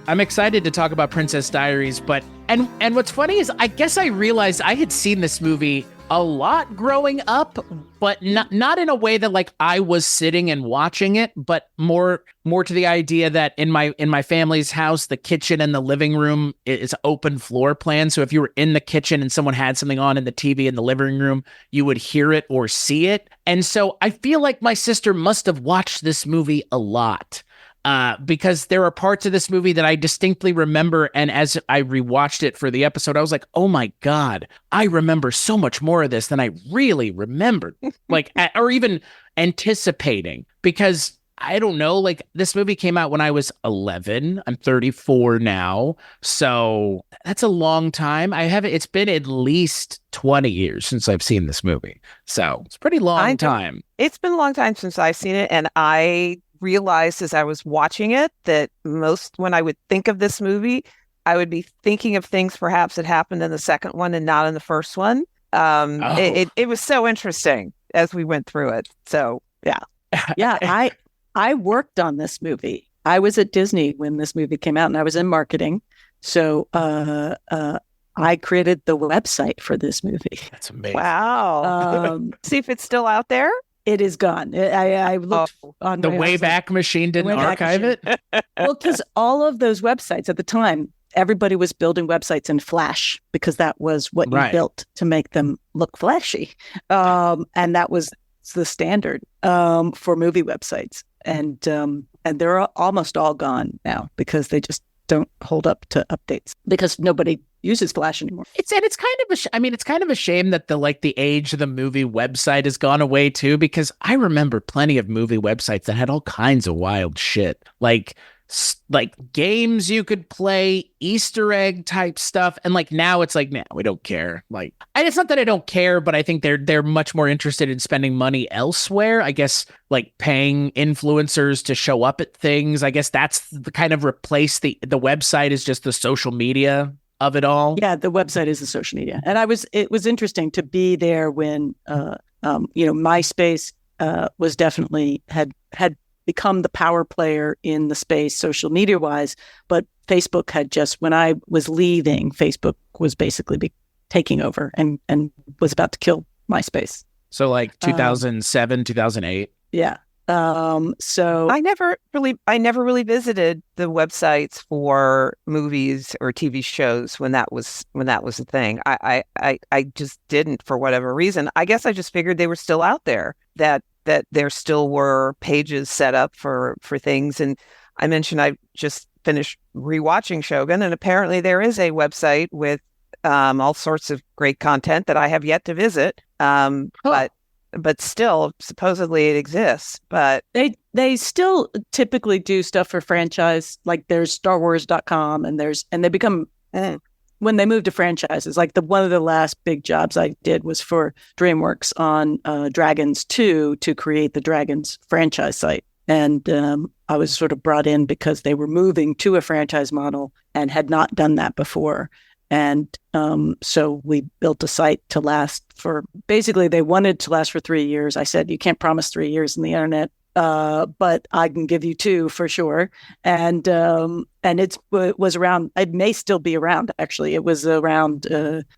I'm excited to talk about Princess Diaries, but and what's funny is I guess I realized I had seen this movie a lot growing up, but not in a way that like I was sitting and watching it, but more to the idea that in my family's house, the kitchen and the living room is open floor plan. So if you were in the kitchen and someone had something on in the TV in the living room, you would hear it or see it. And so I feel like my sister must have watched this movie a lot. Because there are parts of this movie that I distinctly remember, and as I rewatched it for the episode, I was like, "Oh my God, I remember so much more of this than I really remembered," like, or even anticipating. Because I don't know, like this movie came out when I was 11. I'm 34 now, so that's a long time. It's been at least 20 years since I've seen this movie, so it's a pretty long time. It's been a long time since I've seen it, and I realized as I was watching it that when I would think of this movie, I would be thinking of things perhaps that happened in the second one and not in the first one. It was so interesting as we went through it. So yeah. Yeah, I worked on this movie. I was at Disney when this movie came out, and I was in marketing. So I created the website for this movie. That's amazing. Wow. See if it's still out there. It is gone. I looked on the Wayback Machine didn't archive it. Well, because all of those websites at the time, everybody was building websites in Flash because that was what you built to make them look flashy, and that was the standard for movie websites. And they're almost all gone now because they just don't hold up to updates because nobody uses Flash anymore. It's kind of a shame that the age of the movie website has gone away too, because I remember plenty of movie websites that had all kinds of wild shit, like games you could play, Easter egg type stuff, and like now it's like, nah, we don't care. Like, and it's not that I don't care, but I think they're much more interested in spending money elsewhere. I guess like paying influencers to show up at things. I guess that's the kind of replace the website is just the social media of it all. Yeah, the website is the social media, and it was interesting to be there when MySpace was definitely had become the power player in the space social media wise, but Facebook had just, when I was leaving, Facebook was basically taking over and was about to kill MySpace. So like 2007, 2008. Yeah. So I never really visited the websites for movies or TV shows when that was a thing. I just didn't, for whatever reason. I guess I just figured they were still out there, that there still were pages set up for things. And I mentioned I just finished rewatching Shogun, and apparently there is a website with all sorts of great content that I have yet to visit. But still, supposedly it exists. But they still typically do stuff for franchise. Like there's StarWars.com, and they become when they move to franchises. Like one of the last big jobs I did was for DreamWorks on Dragons 2 to create the Dragons franchise site. And I was sort of brought in because they were moving to a franchise model and had not done that before. And so we built a site to last for, basically they wanted to last for 3 years. I said, you can't promise 3 years in the internet, but I can give you 2 for sure. And it was around, it may still be around, actually. It was around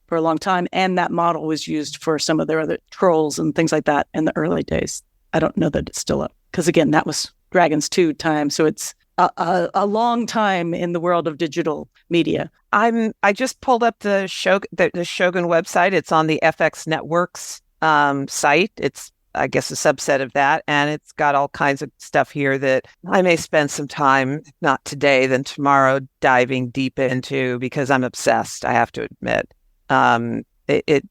for a long time. And that model was used for some of their other Trolls and things like that in the early days. I don't know that it's still up. Because again, that was Dragons 2 time. So it's a long time in the world of digital media. I just pulled up the Shogun website. It's on the FX Networks site. It's, I guess, a subset of that, and it's got all kinds of stuff here that I may spend some time, if not today, then tomorrow, diving deep into, because I'm obsessed, I have to admit. It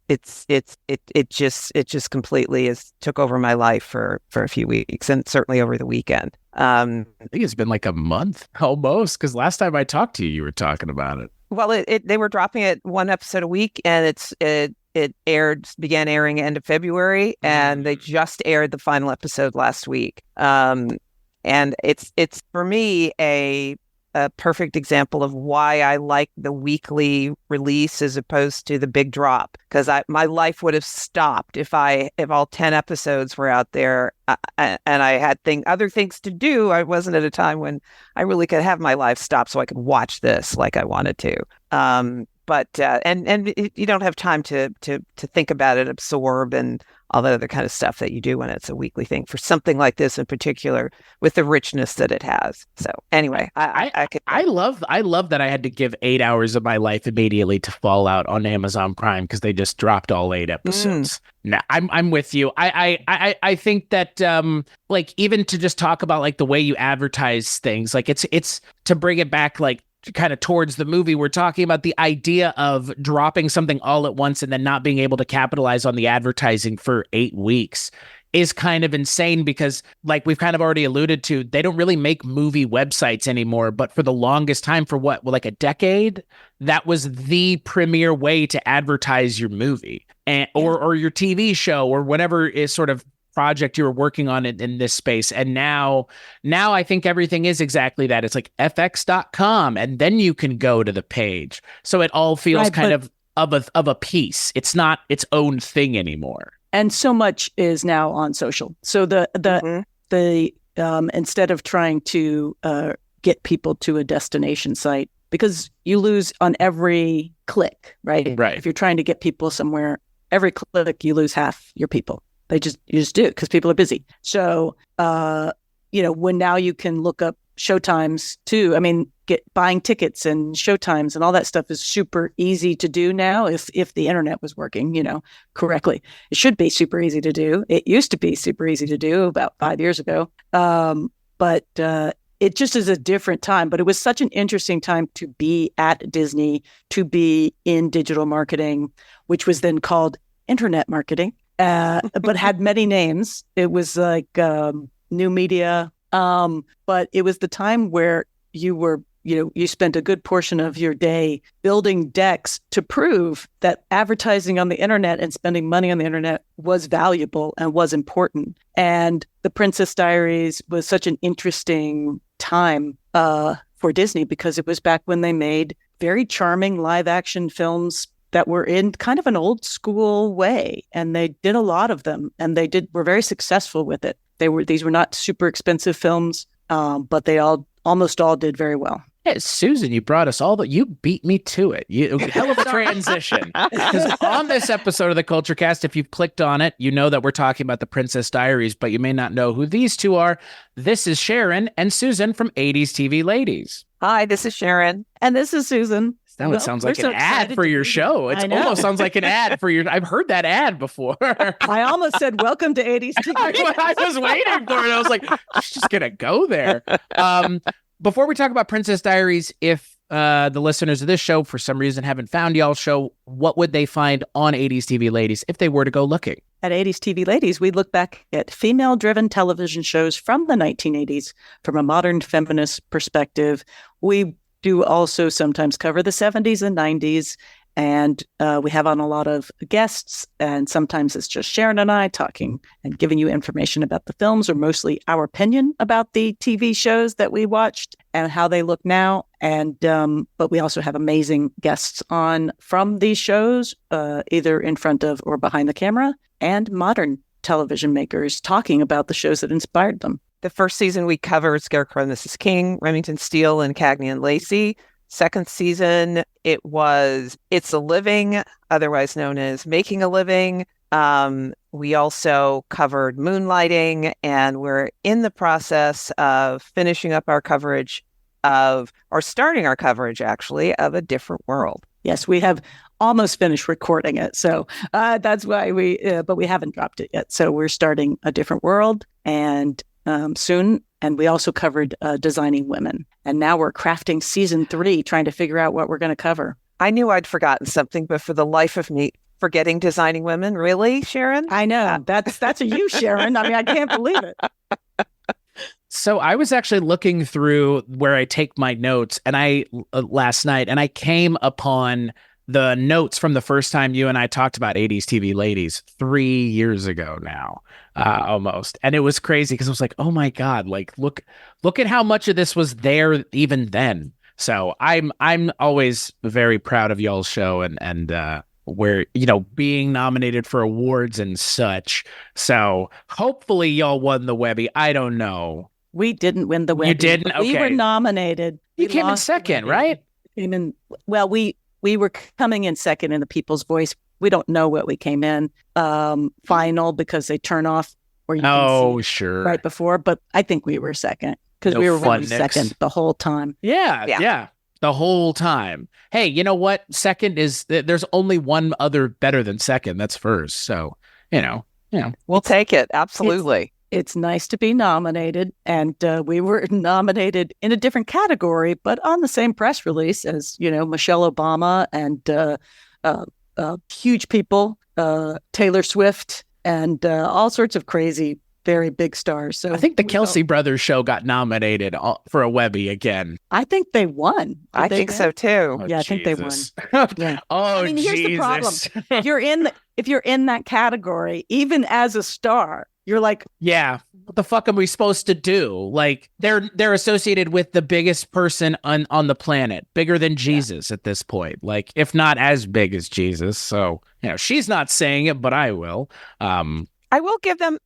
just completely took over my life for a few weeks, and certainly over the weekend. I think it's been like a month almost, because last time I talked to you, you were talking about it. Well, they were dropping it one episode a week, and it began airing end of February, and they just aired the final episode last week. And it's for me a a perfect example of why I like the weekly release as opposed to the big drop, because my life would have stopped if all 10 episodes were out there, and I had other things to do. I wasn't at a time when I really could have my life stop so I could watch this like I wanted to. But you don't have time to think about it, absorb, and all that other kind of stuff that you do when it's a weekly thing for something like this in particular, with the richness that it has. So anyway, I love that I had to give 8 hours of my life immediately to Fallout on Amazon Prime because they just dropped all 8 episodes. No, I'm with you. I think that like, even to just talk about like the way you advertise things, like it's to bring it back like kind of towards the movie, we're talking about the idea of dropping something all at once and then not being able to capitalize on the advertising for 8 weeks is kind of insane, because like we've kind of already alluded to, they don't really make movie websites anymore. But for the longest time, for like a decade, that was the premier way to advertise your movie or your TV show or whatever is sort of project you were working on in this space. And now I think everything is exactly that. It's like fx.com, and then you can go to the page. So it all feels of a piece. It's not its own thing anymore. And so much is now on social. So the instead of trying to get people to a destination site, because you lose on every click, right? Right. If you're trying to get people somewhere, every click you lose half your people. You just do it because people are busy. So, when now you can look up showtimes too. I mean, buying tickets and showtimes and all that stuff is super easy to do now. If the internet was working, correctly, it should be super easy to do. It used to be super easy to do about 5 years ago. But it just is a different time. But it was such an interesting time to be at Disney, to be in digital marketing, which was then called internet marketing. But had many names. It was like new media. But it was the time where you were, you spent a good portion of your day building decks to prove that advertising on the internet and spending money on the internet was valuable and was important. And the Princess Diaries was such an interesting time for Disney, because it was back when they made very charming live action films that were in kind of an old school way, and they did a lot of them, and were very successful with it. These were not super expensive films, but they almost all did very well. Yeah, Susan, you brought us all, but you beat me to it. Hell of a transition. Because on this episode of the Kulturecast, if you've clicked on it, you know that we're talking about the Princess Diaries, but you may not know who these two are. This is Sharon and Susan from 80s TV Ladies. Hi, this is Sharon. And this is Susan. Now it sounds like an ad for your show. It almost sounds like an ad for your... I've heard that ad before. I almost said, welcome to 80s TV. I was waiting for it. I was like, she's just going to go there. Before we talk about Princess Diaries, if the listeners of this show, for some reason, haven't found y'all's show, what would they find on 80s TV Ladies if they were to go looking? At 80s TV Ladies, we look back at female-driven television shows from the 1980s from a modern feminist perspective. We do also sometimes cover the 70s and 90s, and we have on a lot of guests, and sometimes it's just Sharon and I talking and giving you information about the films, or mostly our opinion about the TV shows that we watched and how they look now. And but we also have amazing guests on from these shows, either in front of or behind the camera, and modern television makers talking about the shows that inspired them. The first season we covered Scarecrow and Mrs. King, Remington Steele, and Cagney and Lacey. Second season, it was It's a Living, otherwise known as Making a Living. We also covered Moonlighting, and we're in the process of finishing up our coverage starting our coverage, actually, of A Different World. Yes, we have almost finished recording it. So that's why but we haven't dropped it yet. So we're starting A Different World, and soon. And we also covered Designing Women. And now we're crafting season 3, trying to figure out what we're going to cover. I knew I'd forgotten something, but for the life of me, forgetting Designing Women. Really, Sharon? I know. That's a you, Sharon. I mean, I can't believe it. So I was actually looking through where I take my notes, and last night, and I came upon the notes from the first time you and I talked about 80s TV ladies 3 years ago now, almost. And it was crazy because I was like, oh my God, like look at how much of this was there even then. So I'm always very proud of y'all's show and where, being nominated for awards and such. So hopefully y'all won the Webby. I don't know. We didn't win the Webby. You didn't? Okay. We were nominated. You came in second, right? Well, we were coming in second in the People's Voice. We don't know what we came in final because they turn off or you can see sure. right before. But I think we were second because we were really second the whole time. Yeah. The whole time. Hey, you know what? Second there's only one other better than second. That's first. So, we'll take it. Absolutely. It's nice to be nominated. And we were nominated in a different category, but on the same press release as, Michelle Obama and huge people, Taylor Swift and all sorts of crazy very big stars. So I think the Kelsey Brothers show got nominated for a Webby again. I think they won. I think so too. Oh, yeah, I think they won. Yeah. Oh, I mean, here's the problem. If you're in that category, even as a star, you're like, yeah, what the fuck are we supposed to do? Like they're associated with the biggest person on the planet, bigger than Jesus at this point. Like if not as big as Jesus. So, she's not saying it, but I will. I will give them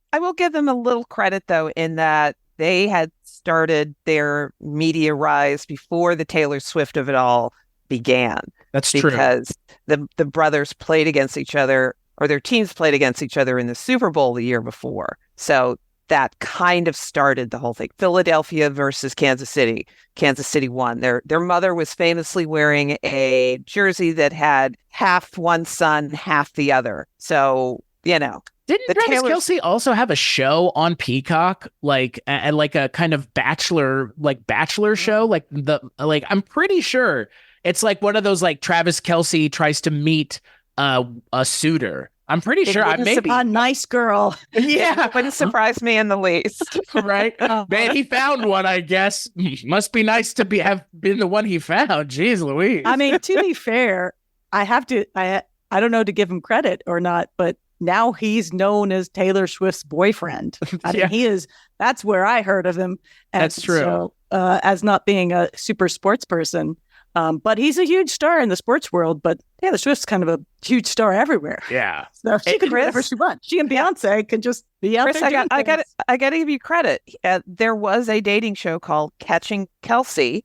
a little credit though in that they had started their media rise before the Taylor Swift of it all began. That's true. Because the brothers played against each other, or their teams played against each other in the Super Bowl the year before. So that kind of started the whole thing. Philadelphia versus Kansas City. Kansas City won. Their mother was famously wearing a jersey that had half one son, half the other. So, Didn't Travis Kelce also have a show on Peacock, like a kind of bachelor show? I'm pretty sure it's like one of those like Travis Kelce tries to meet a suitor. I'm pretty sure. A nice girl. Yeah, it wouldn't surprise me in the least. Right? Man, he found one. I guess must be nice to have been the one he found. Jeez Louise. I mean, to be fair, I don't know to give him credit or not, but now he's known as Taylor Swift's boyfriend. I mean, that's where I heard of him. And that's true. So, as not being a super sports person, but he's a huge star in the sports world, but Taylor Swift's kind of a huge star everywhere. Yeah. So she can do whatever she wants. She and Beyonce can just be out there. I got to give you credit. There was a dating show called Catching Kelsey.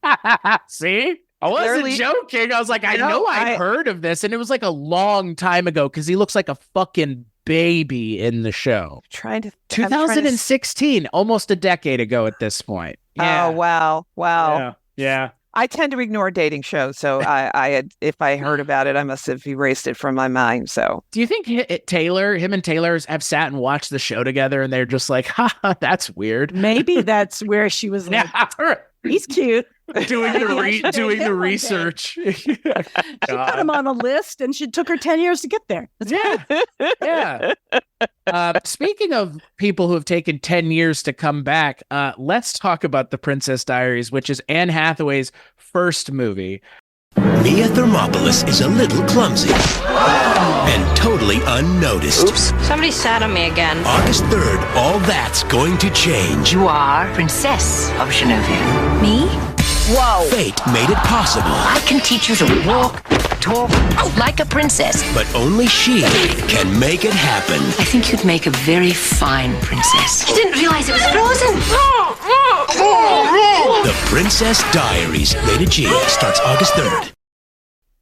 See? I wasn't joking. I was like, I know I heard of this. And it was like a long time ago because he looks like a fucking baby in the show. 2016, almost a decade ago at this point. Yeah. Oh, wow. Yeah. I tend to ignore dating shows. So if I heard about it, I must have erased it from my mind. So do you think him and Taylor have sat and watched the show together and they're just like, that's weird? Maybe that's where she was like, he's cute. doing the research. She put him on a list and she took her 10 years to get there. Yeah. Speaking of people who have taken 10 years to come back, let's talk about The Princess Diaries, which is Anne Hathaway's first movie. Mia Thermopolis is a little clumsy and totally unnoticed. Oops, somebody sat on me again. August 3rd, all that's going to change. You are Princess of Genovia. Me? Whoa. Fate made it possible. I can teach you to walk, talk like a princess. But only she can make it happen. I think you'd make a very fine princess. You didn't realize it was frozen. The Princess Diaries, rated G, starts August 3rd.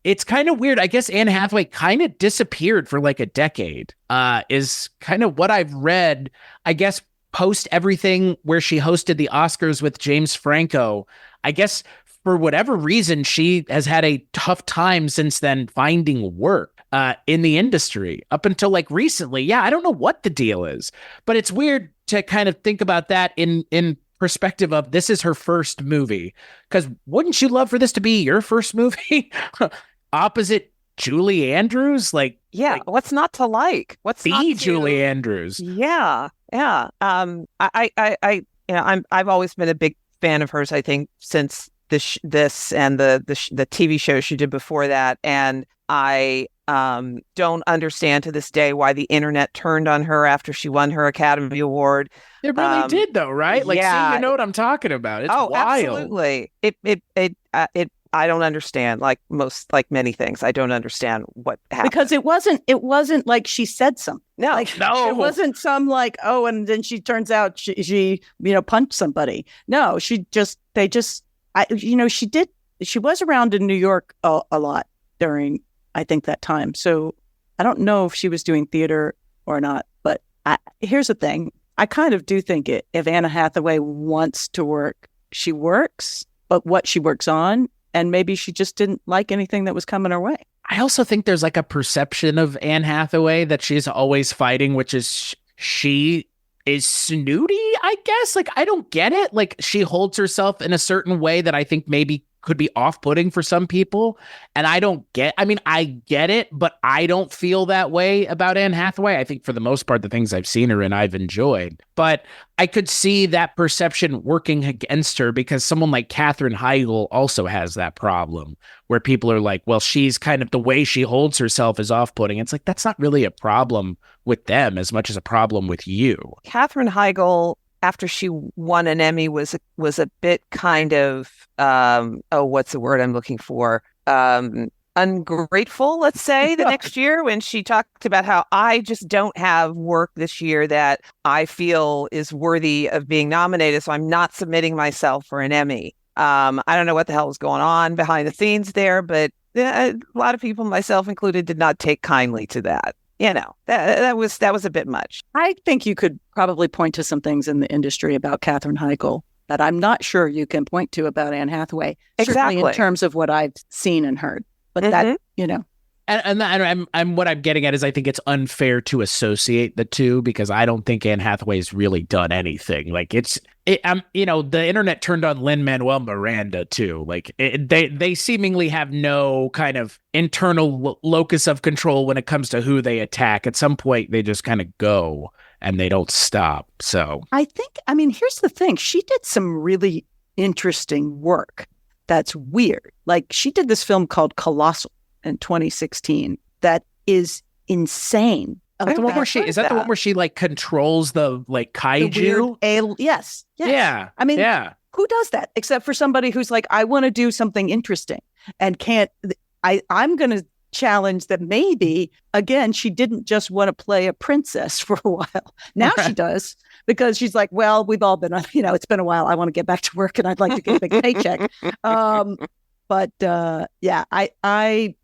It's kind of weird. I guess Anne Hathaway kind of disappeared for like a decade, is kind of what I've read. I guess post everything where she hosted the Oscars with James Franco, I guess for whatever reason, she has had a tough time since then finding work in the industry up until like recently. Yeah, I don't know what the deal is, but it's weird to kind of think about that in perspective of this is her first movie. Because wouldn't you love for this to be your first movie? Opposite Julie Andrews? What's not to like? What's not to... Julie Andrews? Yeah. I've always been a big fan of hers. I think since this and the TV show she did before that, and I don't understand to this day why the internet turned on her after she won her Academy Award. It really did, though, right? Like, yeah. see, you know what I'm talking about. It's wild. Absolutely. I don't understand. Like many things, I don't understand what happened. Because it wasn't like she said something. No, like, no. It wasn't some like, oh, and then she turns out she punched somebody. No, she was around in New York a lot during, I think, that time. So I don't know if she was doing theater or not. But here's the thing. I kind of do think if Anne Hathaway wants to work, she works, but what she works on, and maybe she just didn't like anything that was coming her way. I also think there's like a perception of Anne Hathaway that she's always fighting, which is she is snooty, I guess. Like, I don't get it. Like, she holds herself in a certain way that I think maybe could be off-putting for some people. And I get it, but I don't feel that way about Anne Hathaway. I think for the most part, the things I've seen her in, I've enjoyed. But I could see that perception working against her because someone like Katherine Heigl also has that problem where people are like, well, she's kind of, the way she holds herself is off-putting. It's like, that's not really a problem with them as much as a problem with you. Katherine Heigl, after she won an Emmy, was a bit kind of, what's the word I'm looking for? Ungrateful, let's say, the next year when she talked about how I just don't have work this year that I feel is worthy of being nominated, so I'm not submitting myself for an Emmy. I don't know what the hell was going on behind the scenes there, but a lot of people, myself included, did not take kindly to that. That was a bit much. I think you could probably point to some things in the industry about Katherine Heigl that I'm not sure you can point to about Anne Hathaway. Exactly. Certainly in terms of what I've seen and heard. But that. And what I'm getting at is I think it's unfair to associate the two because I don't think Anne Hathaway's really done anything. Like the internet turned on Lin-Manuel Miranda too. Like they seemingly have no kind of internal locus of control when it comes to who they attack. At some point, they just kind of go and they don't stop. So here's the thing. She did some really interesting work that's weird. Like she did this film called Colossal in 2016 that is insane. Is that the one where she like controls the like kaiju? Yes. Yeah. Who does that except for somebody who's like, I want to do something interesting and can't. I'm going to challenge that maybe, again, she didn't just want to play a princess for a while. Now she does because she's like, well, we've all been, it's been a while. I want to get back to work and I'd like to get a big paycheck.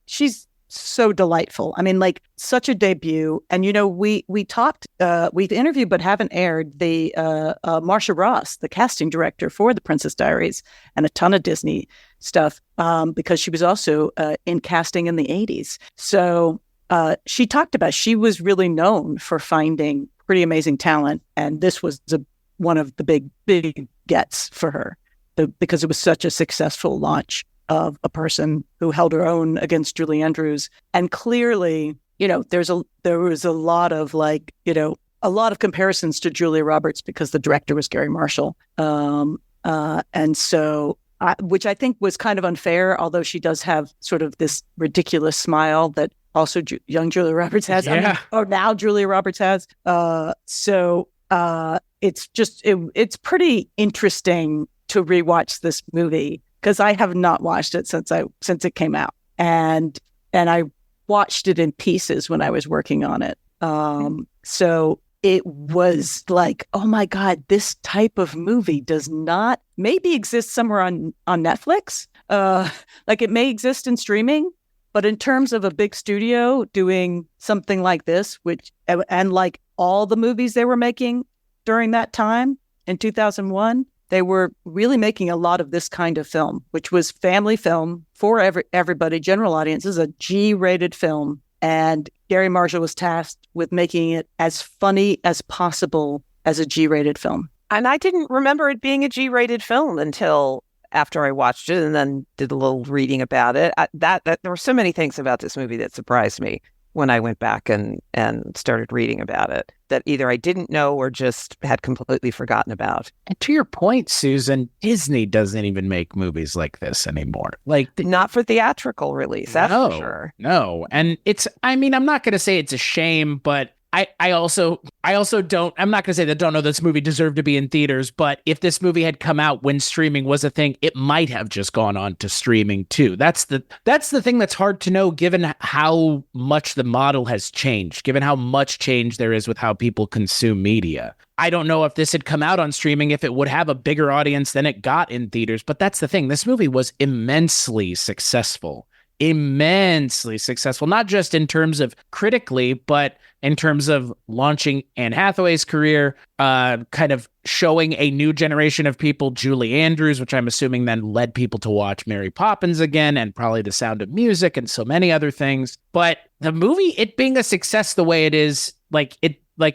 She's so delightful. Such a debut. And, we talked, we've interviewed, but haven't aired the Marsha Ross, the casting director for the Princess Diaries and a ton of Disney stuff, because she was also in casting in the 80s. So she talked about, she was really known for finding pretty amazing talent. And this was one of the big gets for her because it was such a successful launch of a person who held her own against Julie Andrews. And clearly, there was a lot of a lot of comparisons to Julia Roberts because the director was Garry Marshall. And so, which I think was kind of unfair, although she does have sort of this ridiculous smile that also young Julia Roberts has, or now Julia Roberts has. It's pretty interesting to rewatch this movie because I have not watched it since it came out, and I watched it in pieces when I was working on it. So it was like, oh my God, this type of movie does not maybe exist somewhere on Netflix. Like it may exist in streaming, but in terms of a big studio doing something like this, and like all the movies they were making during that time in 2001, they were really making a lot of this kind of film, which was family film for everybody, general audiences, a G-rated film. And Garry Marshall was tasked with making it as funny as possible as a G-rated film. And I didn't remember it being a G-rated film until after I watched it and then did a little reading about it. There were so many things about this movie that surprised me. when I went back and started reading about it that either I didn't know or just had completely forgotten about. And to your point, Susan, Disney doesn't even make movies like this anymore. Like, Not for theatrical release, that's for sure. No. And I'm not going to say it's a shame, but I also don't, I'm not going to say that I don't know this movie deserved to be in theaters, but if this movie had come out when streaming was a thing, it might have just gone on to streaming too. That's the thing that's hard to know, given how much the model has changed, given how much change there is with how people consume media. I don't know if this had come out on streaming, if it would have a bigger audience than it got in theaters, but that's the thing. This movie was immensely successful, not just in terms of critically, but in terms of launching Anne Hathaway's career, kind of showing a new generation of people, Julie Andrews, which I'm assuming then led people to watch Mary Poppins again, and probably The Sound of Music and so many other things. But the movie, it being a success the way it is, like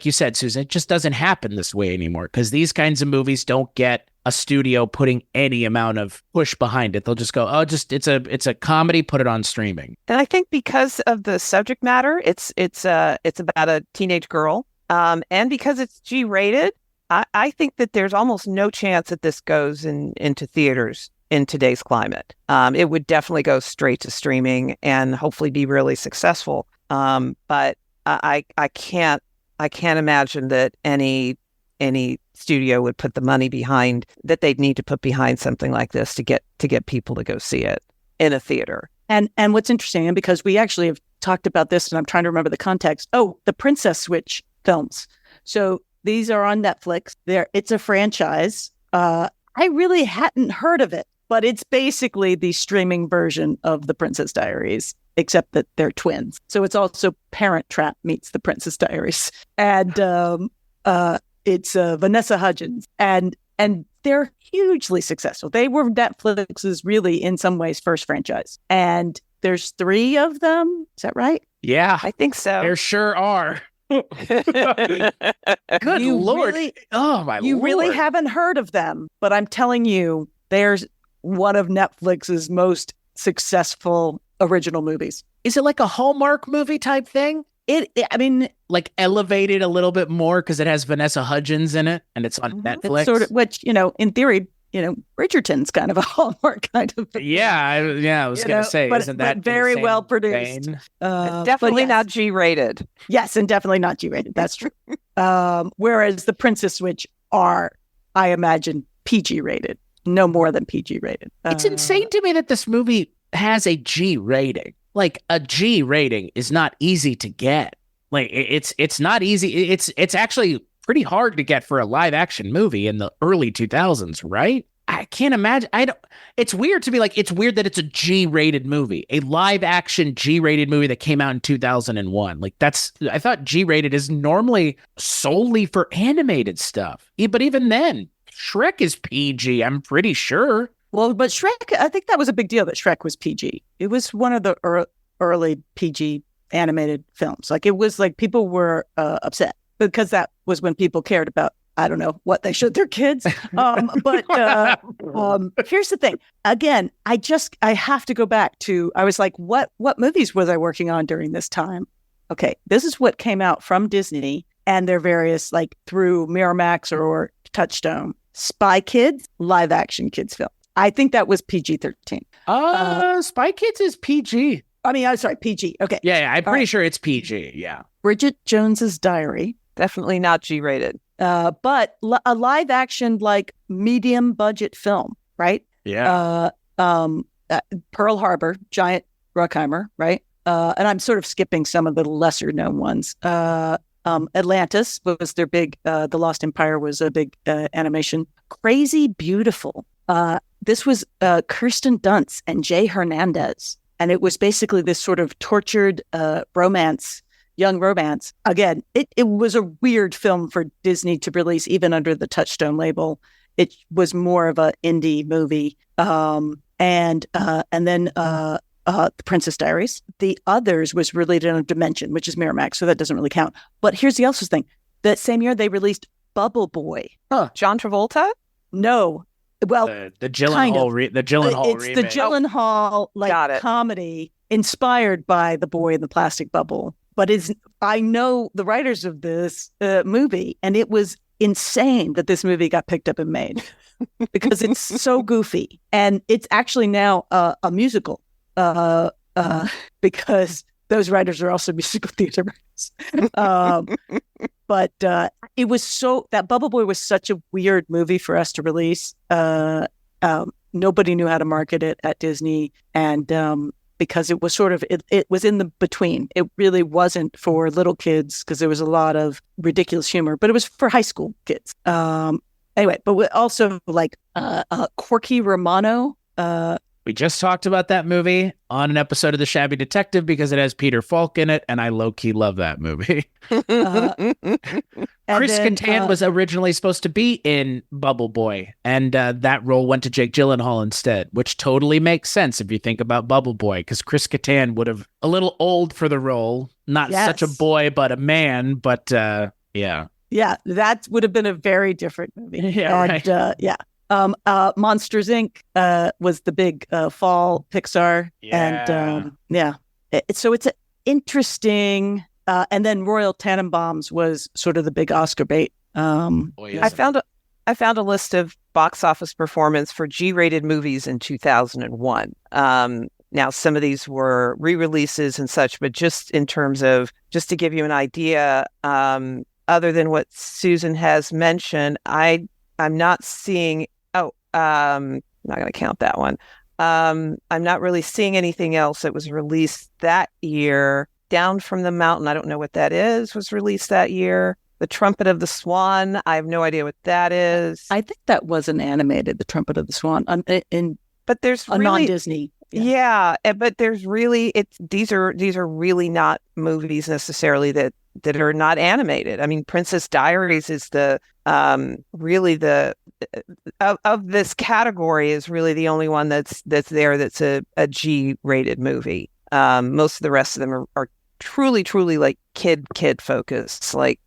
you said, Susan, it just doesn't happen this way anymore, because these kinds of movies don't get a studio putting any amount of push behind it. They'll just go, it's a comedy, put it on streaming. And I think because of the subject matter, it's about a teenage girl, and because it's G-rated, I think that there's almost no chance that this goes into theaters in today's climate. It would definitely go straight to streaming and hopefully be really successful. But I can't imagine that any studio would put the money behind that they'd need to put behind something like this to get people to go see it in a theater. And what's interesting, and because we actually have talked about this, and I'm trying to remember the context. Oh, the Princess Switch films. So these are on Netflix. It's a franchise. I really hadn't heard of it, but it's basically the streaming version of the Princess Diaries, except that they're twins. So it's also Parent Trap meets the Princess Diaries. And it's Vanessa Hudgens. And they're hugely successful. They were Netflix's really, in some ways, first franchise. And there's 3 of them. Is that right? Yeah. I think so. There sure are. Good Lord. Oh, my Lord. You really haven't heard of them, but I'm telling you, there's one of Netflix's most successful original movies. Is it like a Hallmark movie type thing? I mean, like elevated a little bit more because it has Vanessa Hudgens in it and it's on Netflix. It's sort of, which, in theory, Bridgerton's kind of a Hallmark kind of. I was going to say, isn't that very well produced? Definitely not G-rated. Yes, and definitely not G-rated. That's true. Whereas the Princess Switch are, I imagine, PG-rated, no more than PG-rated. It's insane to me that this movie has a G rating. Like, a G rating is not easy to get. Like, it's not easy. It's actually pretty hard to get for a live action movie in the early 2000s, right? I can't imagine. It's weird to me. Like, it's weird that it's a G rated movie, a live action G rated movie that came out in 2001. Like, I thought G rated is normally solely for animated stuff. But even then, Shrek is PG, I'm pretty sure. Well, but Shrek, I think that was a big deal that Shrek was PG. It was one of the early PG animated films. Like, it was like people were upset because that was when people cared about, I don't know, what they showed their kids. But here's the thing. Again, I have to go back to, I was like, what movies was I working on during this time? Okay, this is what came out from Disney and their various, like, through Miramax or Touchstone. Spy Kids, live action kids film. I think that was PG-13. Spy Kids is PG. I mean, I'm sorry, PG. Okay. Yeah, I'm pretty sure it's PG. Yeah. Bridget Jones's Diary. Definitely not G-rated. But a live action, like, medium budget film, right? Yeah. Pearl Harbor, Giant Bruckheimer, right? And I'm sort of skipping some of the lesser known ones. Atlantis was their big, The Lost Empire was a big animation. Crazy Beautiful. This was Kirsten Dunst and Jay Hernandez. And it was basically this sort of tortured romance, young romance. Again, it was a weird film for Disney to release, even under the Touchstone label. It was more of an indie movie. And then The Princess Diaries. The Others was released on Dimension, which is Miramax, so that doesn't really count. But here's the other thing. That same year, they released Bubble Boy. Huh. John Travolta? No. Well, the Gyllenhaal remake. It's the Gyllenhaal comedy inspired by The Boy in the Plastic Bubble. but I know the writers of this movie, and it was insane that this movie got picked up and made because it's so goofy, and it's actually now a musical because those writers are also musical theater writers. But it was that Bubble Boy was such a weird movie for us to release. Nobody knew how to market it at Disney, and because it was sort of it was in the between. It really wasn't for little kids because there was a lot of ridiculous humor, but it was for high school kids. Anyway, but we also like Corky Romano. We just talked about that movie on an episode of The Shabby Detective because it has Peter Falk in it, and I low-key love that movie. Chris Kattan was originally supposed to be in Bubble Boy, and that role went to Jake Gyllenhaal instead, which totally makes sense if you think about Bubble Boy, because Chris Kattan would have a little old for the role, not such a boy, but a man, but yeah. Yeah, that would have been a very different movie. Monsters Inc. Was the big fall Pixar, and so it's an interesting. And then Royal Tenenbaums was sort of the big Oscar bait. I found a list of box office performance for G-rated movies in 2001. Now, some of these were re-releases and such, but just in terms of just to give you an idea, other than what Susan has mentioned, I'm not seeing. I'm not going to count that one. I'm not really seeing anything else that was released that year. Down from the Mountain, I don't know what that is, was released that year. The Trumpet of the Swan, I have no idea what that is. I think that was an animated, The Trumpet of the Swan, but there's a non-Disney. Yeah, but there's really these are really not movies necessarily that are not animated. I mean, Princess Diaries is the really the of this category is really the only one that's there that's a G-rated movie. Most of the rest of them are truly like kid focused, like,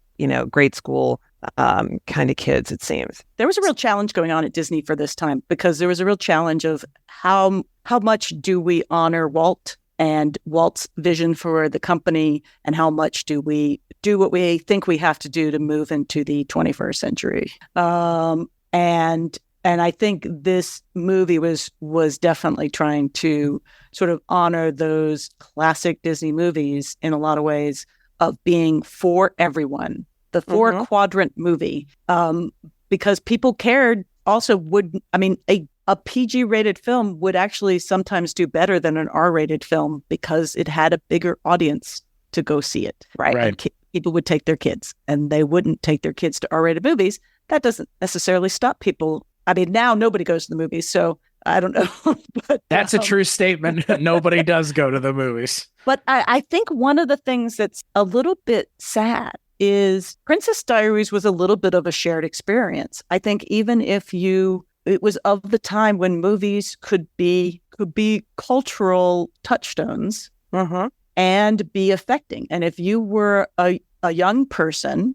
grade school kind of kids, it seems. There was a real challenge going on at Disney for this time because there was a real challenge of how much do we honor Walt and Walt's vision for the company, and how much do we do what we think we have to do to move into the 21st century. And I think this movie was definitely trying to sort of honor those classic Disney movies in a lot of ways of being for everyone, the four quadrant movie, because people cared. Also, a PG rated film would actually sometimes do better than an R rated film because it had a bigger audience to go see it. Right. People would take their kids, and they wouldn't take their kids to R rated movies. That doesn't necessarily stop people. I mean, now nobody goes to the movies, so I don't know. But that's a true statement. Nobody does go to the movies. But I think one of the things that's a little bit sad is Princess Diaries was a little bit of a shared experience. I think even if it was of the time when movies could be cultural touchstones and be affecting. And if you were a young person,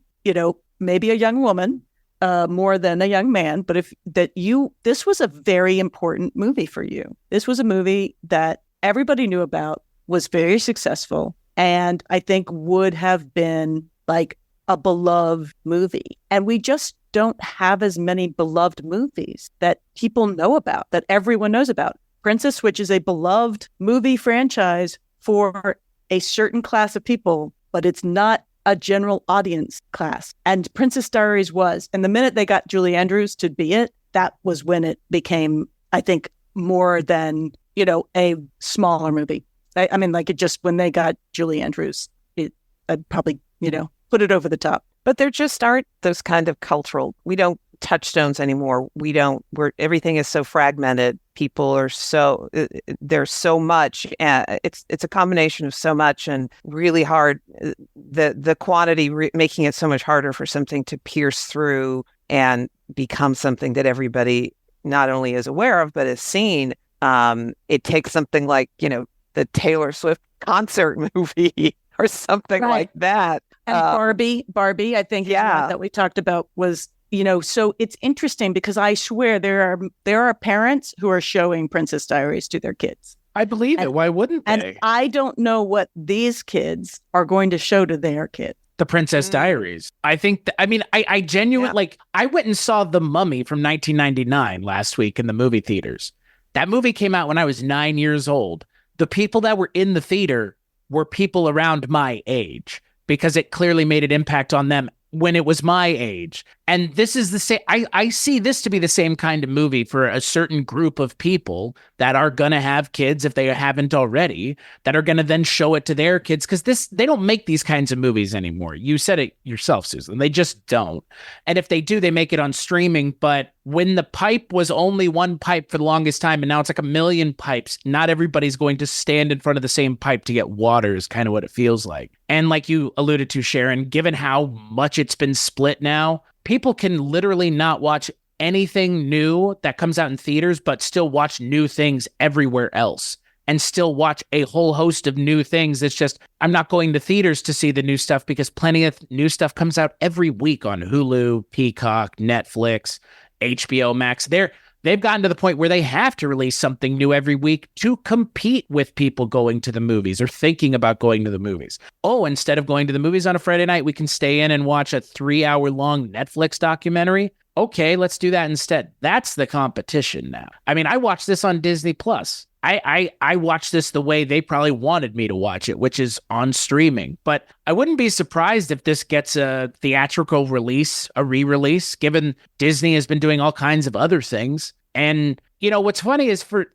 maybe a young woman, more than a young man, but this was a very important movie for you. This was a movie that everybody knew about, was very successful, and I think would have been like a beloved movie. And we just don't have as many beloved movies that people know about, that everyone knows about. Princess, which is a beloved movie franchise for a certain class of people, but it's not a general audience class. And Princess Diaries was. And the minute they got Julie Andrews to be it, that was when it became, I think, more than, a smaller movie. I mean, like, it just, when they got Julie Andrews, I'd probably, put it over the top. But there just aren't those kind of cultural, we don't touchstones anymore. Everything is so fragmented. People are there's so much. It's a combination of so much and really hard. The quantity making it so much harder for something to pierce through and become something that everybody not only is aware of, but has seen. It takes something like, the Taylor Swift concert movie or something like that. And Barbie, I think, that we talked about was, so it's interesting because I swear there are parents who are showing Princess Diaries to their kids. I believe it. Why wouldn't And they? I don't know what these kids are going to show to their kid. The Princess Diaries. I think, I genuinely, like, I went and saw The Mummy from 1999 last week in the movie theaters. That movie came out when I was 9 years old. The people that were in the theater were people around my age because it clearly made an impact on them when it was my age. And this is the same. I see this to be the same kind of movie for a certain group of people that are going to have kids, if they haven't already, that are going to then show it to their kids. Because they don't make these kinds of movies anymore. You said it yourself, Susan. They just don't. And if they do, they make it on streaming. But when the pipe was only one pipe for the longest time, and now it's like 1 million pipes, not everybody's going to stand in front of the same pipe to get water is kind of what it feels like. And like you alluded to, Sharon, given how much it's been split now, people can literally not watch anything new that comes out in theaters, but still watch new things everywhere else and still watch a whole host of new things. It's just, I'm not going to theaters to see the new stuff because plenty of new stuff comes out every week on Hulu, Peacock, Netflix, HBO Max. They've gotten to the point where they have to release something new every week to compete with people going to the movies or thinking about going to the movies. Oh, instead of going to the movies on a Friday night, we can stay in and watch a 3-hour-long Netflix documentary. Okay, let's do that instead. That's the competition now. I mean, I watched this on Disney Plus. I watched this the way they probably wanted me to watch it, which is on streaming. But I wouldn't be surprised if this gets a theatrical release, a re-release, given Disney has been doing all kinds of other things. And, you know, what's funny is for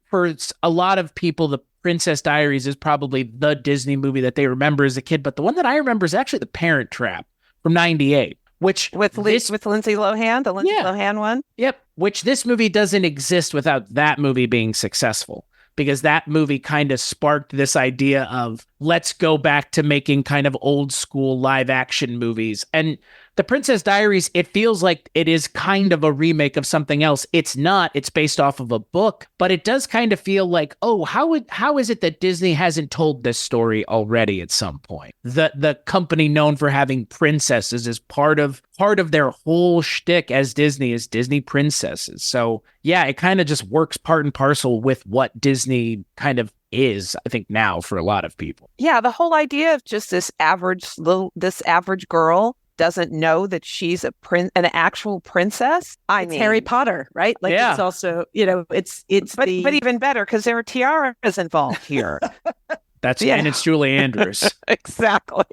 a lot of people, The Princess Diaries is probably the Disney movie that they remember as a kid. But the one that I remember is actually The Parent Trap from 98. Which with Lindsay Lohan, the Lindsay Lohan one? Yep. Which this movie doesn't exist without that movie being successful. Because that movie kind of sparked this idea of let's go back to making kind of old school live action movies. And The Princess Diaries, it feels like it is kind of a remake of something else. It's not. It's based off of a book, but it does kind of feel like, oh, how is it that Disney hasn't told this story already at some point? The company known for having princesses is part of their whole shtick as Disney is Disney princesses. So yeah, it kind of just works part and parcel with what Disney kind of is, I think, now for a lot of people. Yeah, the whole idea of just this average girl doesn't know that she's an actual princess. It's Harry Potter, right? Like it's also, you know, but even better because there are tiaras involved here. And it's Julie Andrews. Exactly.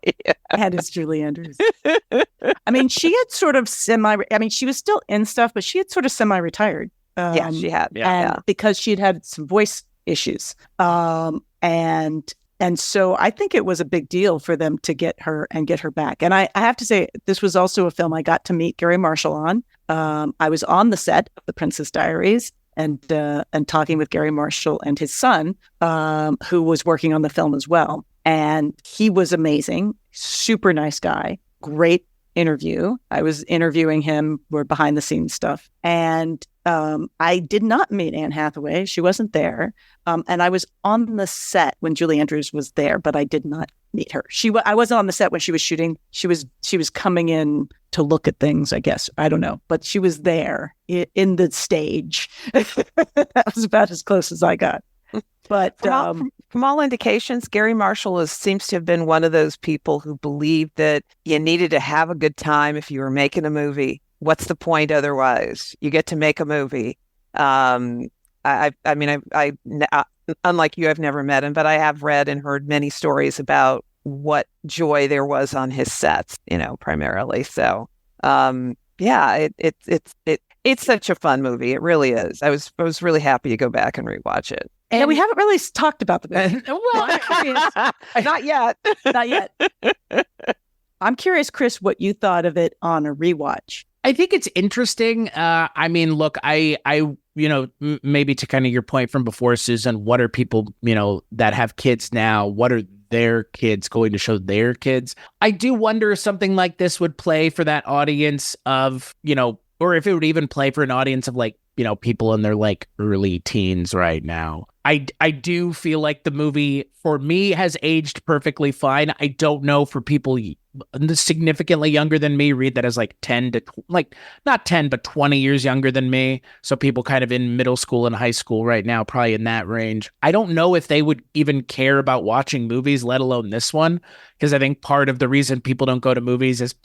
And it's Julie Andrews. I mean, she had sort of she was still in stuff, but she had sort of semi-retired. Yeah, she had. And because she had some voice issues. And so I think it was a big deal for them to get her back. And I have to say, this was also a film I got to meet Garry Marshall on. I was on the set of The Princess Diaries and talking with Garry Marshall and his son, who was working on the film as well. And he was amazing, super nice guy, great interview. I was interviewing him, we're behind the scenes stuff. And I did not meet Anne Hathaway. She wasn't there. And I was on the set when Julie Andrews was there, but I did not meet her. I wasn't on the set when she was shooting. She was coming in to look at things, I guess. I don't know. But she was there in the stage. That was about as close as I got. But from all indications, Garry Marshall seems to have been one of those people who believed that you needed to have a good time if you were making a movie. What's the point otherwise? You get to make a movie. I unlike you, I've never met him, but I have read and heard many stories about what joy there was on his sets, you know, primarily. So, it's such a fun movie. It really is. I was really happy to go back and rewatch it. And we haven't really talked about the movie. Not yet. Not yet. I'm curious, Chris, what you thought of it on a rewatch. I think it's interesting. I mean, look, I maybe to kind of your point from before, Susan, what are people, that have kids now? What are their kids going to show their kids? I do wonder if something like this would play for that audience of, or if it would even play for an audience of like, people in their like early teens right now. I do feel like the movie for me has aged perfectly fine. I don't know for people significantly younger than me read that as like 10 to not 10, but 20 years younger than me. So people kind of in middle school and high school right now, probably in that range. I don't know if they would even care about watching movies, let alone this one, because I think part of the reason people don't go to movies is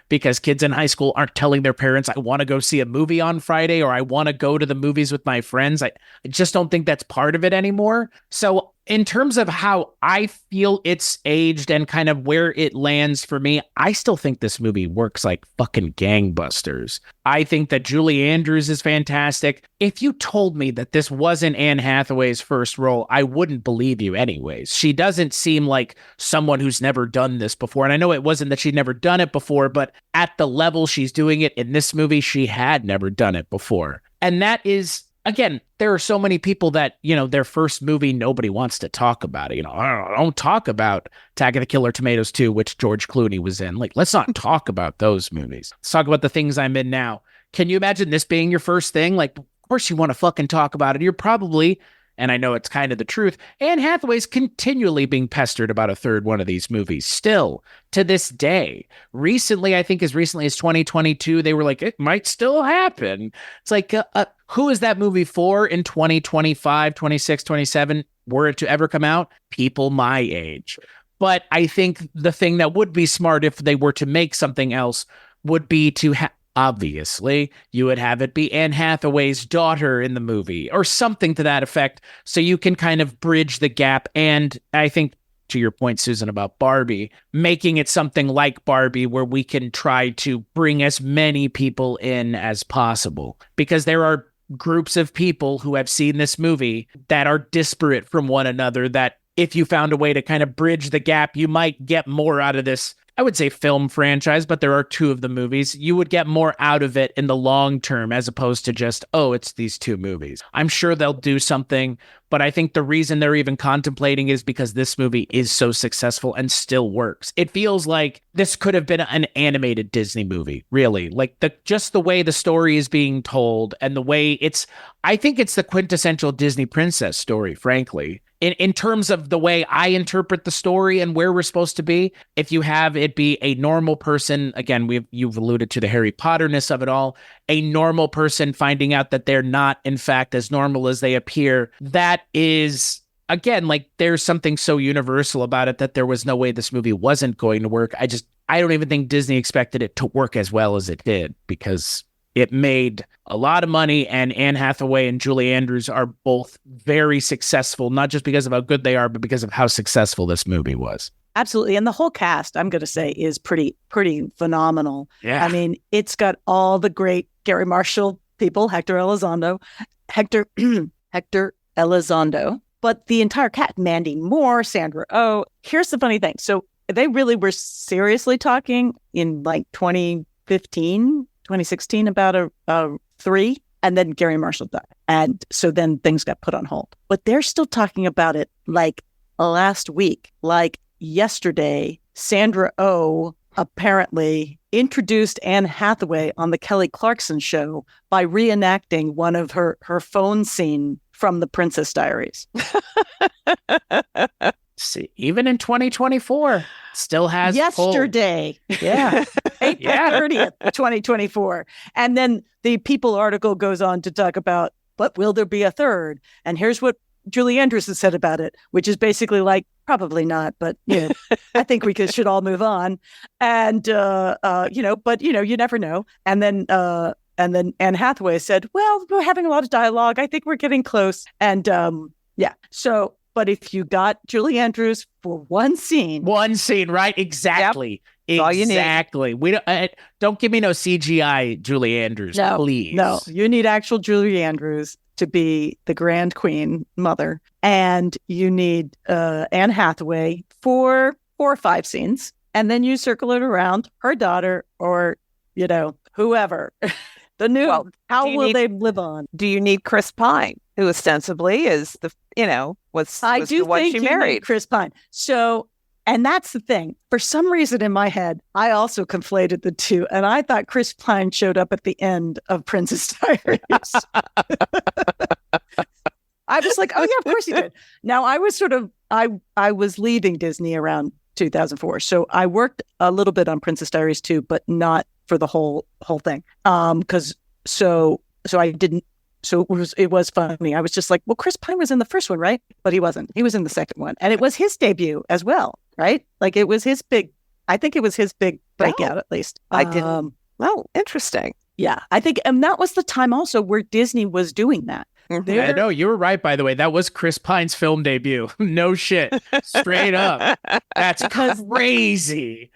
because kids in high school aren't telling their parents, I want to go see a movie on Friday, or I want to go to the movies with my friends. I just don't think that's part of it anymore. So in terms of how I feel it's aged and kind of where it lands for me, I still think this movie works like fucking gangbusters. I think that Julie Andrews is fantastic. If you told me that this wasn't Anne Hathaway's first role, I wouldn't believe you anyways. She doesn't seem like someone who's never done this before. And I know it wasn't that she'd never done it before, but at the level she's doing it in this movie, she had never done it before. And that is, again, there are so many people that, their first movie, nobody wants to talk about it. Don't talk about Attack of the Killer Tomatoes 2, which George Clooney was in. Like, let's not talk about those movies. Let's talk about the things I'm in now. Can you imagine this being your first thing? Like, of course you want to fucking talk about it. You're probably, and I know it's kind of the truth, Anne Hathaway's continually being pestered about a third one of these movies, still, to this day. Recently, I think as recently as 2022, they were like, it might still happen. It's like, who is that movie for in 2025, 26, 27, were it to ever come out? People my age. But I think the thing that would be smart if they were to make something else would be to obviously, you would have it be Anne Hathaway's daughter in the movie or something to that effect, so you can kind of bridge the gap. And I think, to your point, Susan, about Barbie, making it something like Barbie where we can try to bring as many people in as possible, because there are groups of people who have seen this movie that are disparate from one another, that if you found a way to kind of bridge the gap, you might get more out of this, I would say, film franchise, but there are two of the movies. You would get more out of it in the long term as opposed to just, oh, it's these two movies. I'm sure they'll do something, but I think the reason they're even contemplating is because this movie is so successful and still works. It feels like this could have been an animated Disney movie, really. Like just the way the story is being told and the way I think it's the quintessential Disney princess story, frankly. In terms of the way I interpret the story and where we're supposed to be, if you have it be a normal person, again, you've alluded to the Harry Potterness of it all, a normal person finding out that they're not, in fact, as normal as they appear, that is, again, like there's something so universal about it that there was no way this movie wasn't going to work. I don't even think Disney expected it to work as well as it did, because it made a lot of money, and Anne Hathaway and Julie Andrews are both very successful, not just because of how good they are, but because of how successful this movie was. Absolutely. And the whole cast, I'm going to say, is pretty phenomenal. Yeah. I mean, it's got all the great Garry Marshall people, Héctor Elizondo, but the entire cast, Mandy Moore, Sandra Oh. Here's the funny thing. So they really were seriously talking in like 2016 about a 3, and then Garry Marshall died. And so then things got put on hold. But they're still talking about it like last week, like yesterday. Sandra Oh apparently introduced Anne Hathaway on the Kelly Clarkson show by reenacting one of her phone scene from the Princess Diaries. See, even in 2024, still has yesterday. Yeah. April 30th, 2024. And then the People article goes on to talk about, but will there be a third? And here's what Julie Andrews has said about it, which is basically like, probably not, but I think we should all move on. And but you never know. And then Anne Hathaway said, well, we're having a lot of dialogue. I think we're getting close. And so, but if you got Julie Andrews for one scene, right? Exactly. Yep. All you need. Exactly. We don't give me no CGI Julie Andrews, please. No, you need actual Julie Andrews to be the Grand Queen Mother, and you need Anne Hathaway for 4 or 5 scenes, and then you circle it around her daughter or whoever. The new. Well, how will they live on? Do you need Chris Pine, who ostensibly is the was the one she married? Chris Pine. So. And that's the thing. For some reason in my head, I also conflated the two. And I thought Chris Pine showed up at the end of Princess Diaries. I was like, oh, yeah, of course he did. Now, I was I was leaving Disney around 2004. So I worked a little bit on Princess Diaries too, but not for the whole thing. So I didn't. So it was funny. I was just like, well, Chris Pine was in the first one, right? But he wasn't. He was in the second one, and it was his debut as well, right? Like it was his big. I think it was his big breakout, at least. I didn't. Oh, interesting. Yeah, I think, and that was the time also where Disney was doing that. I know, you were right, by the way. That was Chris Pine's film debut. No shit. Straight up. That's crazy.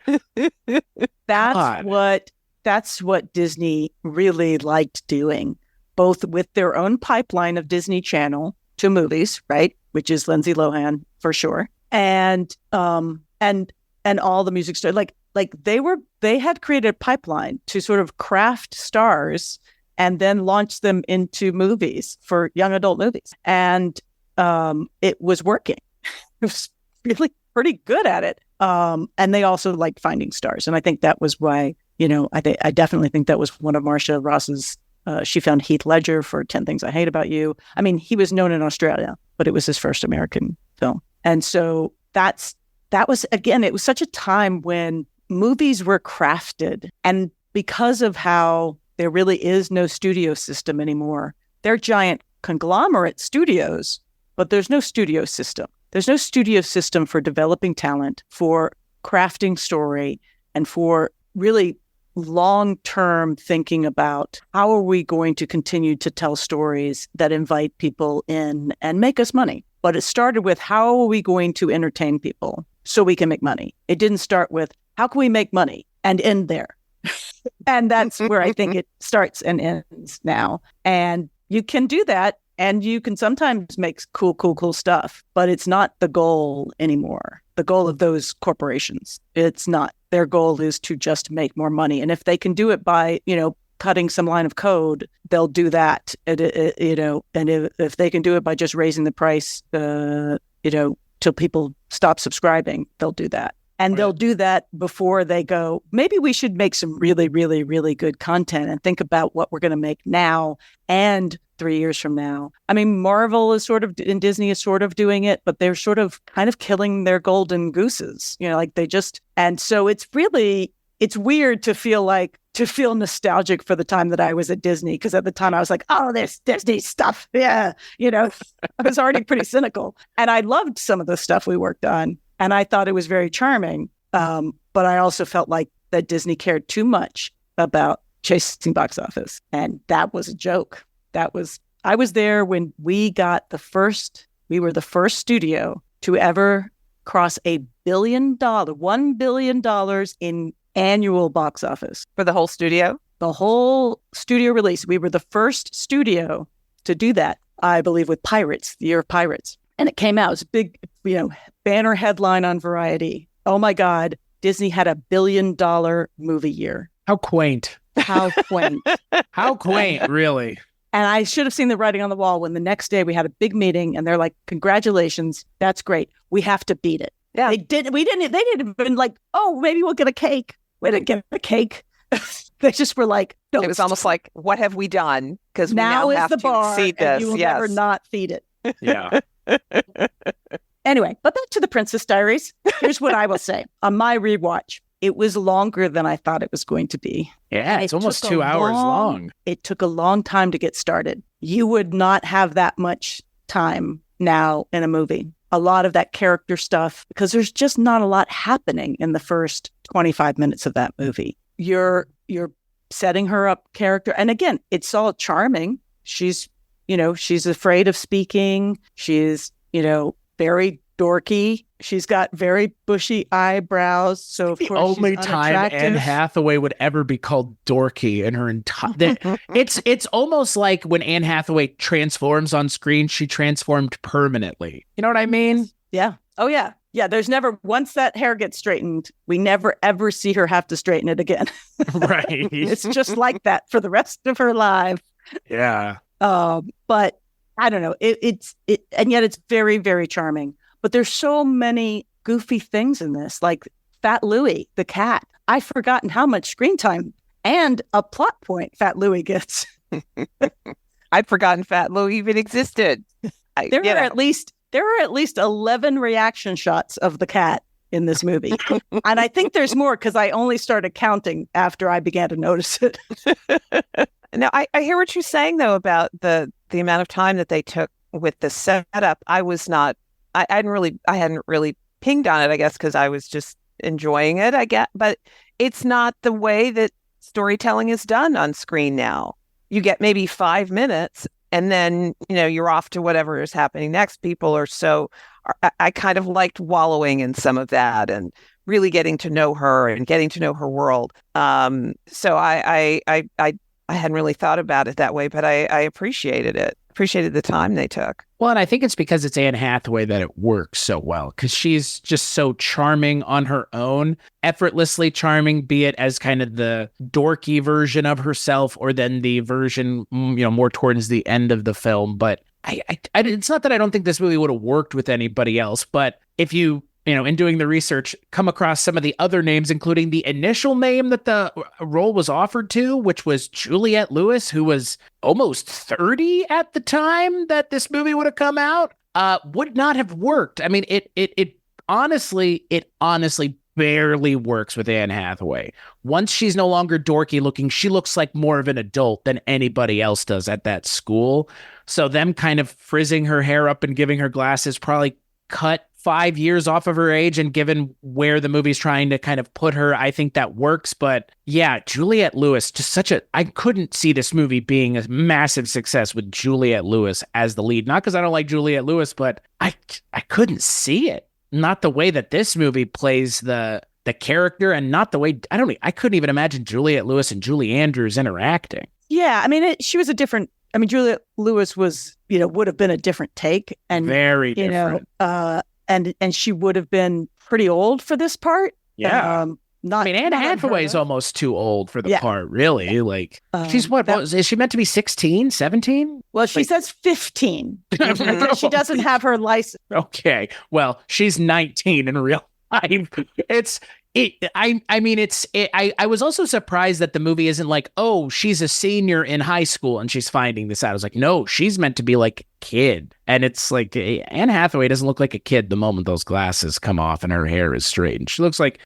That's what Disney really liked doing, both with their own pipeline of Disney Channel to movies, right? Which is Lindsay Lohan for sure. And all the music stars. Like they had created a pipeline to sort of craft stars and then launch them into movies for young adult movies. And it was working. It was really pretty good at it. And they also liked finding stars. And I think that was why, I definitely think that was one of Marcia Ross's, she found Heath Ledger for 10 Things I Hate About You. I mean, he was known in Australia, but it was his first American film. And so that was, again, it was such a time when movies were crafted. And because of how there really is no studio system anymore, they're giant conglomerate studios, but there's no studio system. There's no studio system for developing talent, for crafting story, and for really long-term thinking about how are we going to continue to tell stories that invite people in and make us money. But it started with how are we going to entertain people so we can make money? It didn't start with how can we make money and end there. And that's where I think it starts and ends now. And you can do that, and you can sometimes make cool stuff, but it's not the goal anymore. The goal of those corporations, it's not. Their goal is to just make more money. And if they can do it by, cutting some line of code, they'll do that. And if they can do it by just raising the price, till people stop subscribing, they'll do that. And they'll do that before they go, maybe we should make some really, really, really good content and think about what we're going to make now and 3 years from now. I mean, Marvel is sort of, and Disney is sort of doing it, but they're sort of kind of killing their golden gooses, and so it's weird to feel nostalgic for the time that I was at Disney. Because at the time I was like, oh, there's Disney stuff. Yeah. I was already pretty cynical, and I loved some of the stuff we worked on. And I thought it was very charming. But I also felt like that Disney cared too much about chasing box office. And that was a joke. I was there when we were the first studio to ever cross $1 billion in annual box office. For the whole studio? The whole studio release. We were the first studio to do that, I believe, with Pirates, the Year of Pirates. And it came out. It was a big, banner headline on Variety. Oh my God, Disney had $1 billion movie year. How quaint. How quaint. How quaint, really. And I should have seen the writing on the wall when the next day we had a big meeting and they're like, congratulations, that's great. We have to beat it. Yeah. They didn't even like, oh, maybe we'll get a cake. We didn't get a cake. They just were like, no. It was almost like, what have we done? Because we now have the to bar, feed this. and you will never not feed it. Yeah. Anyway, but back to the Princess Diaries. Here's what I will say. On my rewatch, it was longer than I thought it was going to be. Yeah, it's almost 2 hours long. It took a long time to get started. You would not have that much time now in a movie. A lot of that character stuff, because there's just not a lot happening in the first 25 minutes of that movie. You're setting her up character. And again, it's all charming. She's afraid of speaking. She's, very dorky. She's got very bushy eyebrows. So of course, the only time Anne Hathaway would ever be called dorky in her entire. It's almost like when Anne Hathaway transforms on screen, she transformed permanently. You know what I mean? Yeah. Oh yeah. Yeah. There's never, once that hair gets straightened, we never ever see her have to straighten it again. Right. It's just like that for the rest of her life. Yeah. But I don't know. And yet it's very, very charming. But there's so many goofy things in this, like Fat Louie, the cat. I've forgotten how much screen time and a plot point Fat Louie gets. I'd forgotten Fat Louie even existed. There are at least 11 reaction shots of the cat in this movie. And I think there's more because I only started counting after I began to notice it. Now, I hear what you're saying, though, about the amount of time that they took with the setup. I hadn't really pinged on it, I guess, because I was just enjoying it, I guess. But it's not the way that storytelling is done on screen now. You get maybe 5 minutes and then, you're off to whatever is happening next. People are I kind of liked wallowing in some of that and really getting to know her and getting to know her world. So I hadn't really thought about it that way, but I appreciated it. Appreciated the time they took. Well, and I think it's because it's Anne Hathaway that it works so well, because she's just so charming on her own, effortlessly charming, be it as kind of the dorky version of herself or then the version, more towards the end of the film. But it's not that I don't think this movie would have worked with anybody else, but if you in doing the research, come across some of the other names, including the initial name that the role was offered to, which was Juliette Lewis, who was almost 30 at the time that this movie would have come out, would not have worked. I mean, it honestly barely works with Anne Hathaway. Once she's no longer dorky looking, she looks like more of an adult than anybody else does at that school. So them kind of frizzing her hair up and giving her glasses probably cut 5 years off of her age, and given where the movie's trying to kind of put her, I think that works. But yeah, Juliette Lewis, just I couldn't see this movie being a massive success with Juliette Lewis as the lead. Not because I don't like Juliette Lewis, but I couldn't see it. Not the way that this movie plays the character, and not the way, I couldn't even imagine Juliette Lewis and Julie Andrews interacting. Yeah, I mean, she was a different, Juliette Lewis was, would have been a different take. And very different. And she would have been pretty old for this part. Yeah. Anne Hathaway is almost too old for the part, really. Yeah. Like, she's is she meant to be 16, 17? Well, she says 15. She doesn't have her license. Okay. Well, she's 19 in real life. I was also surprised that the movie isn't like, oh, she's a senior in high school and she's finding this out. I was like, no, she's meant to be like a kid. And it's like, Anne Hathaway doesn't look like a kid the moment those glasses come off and her hair is straight. And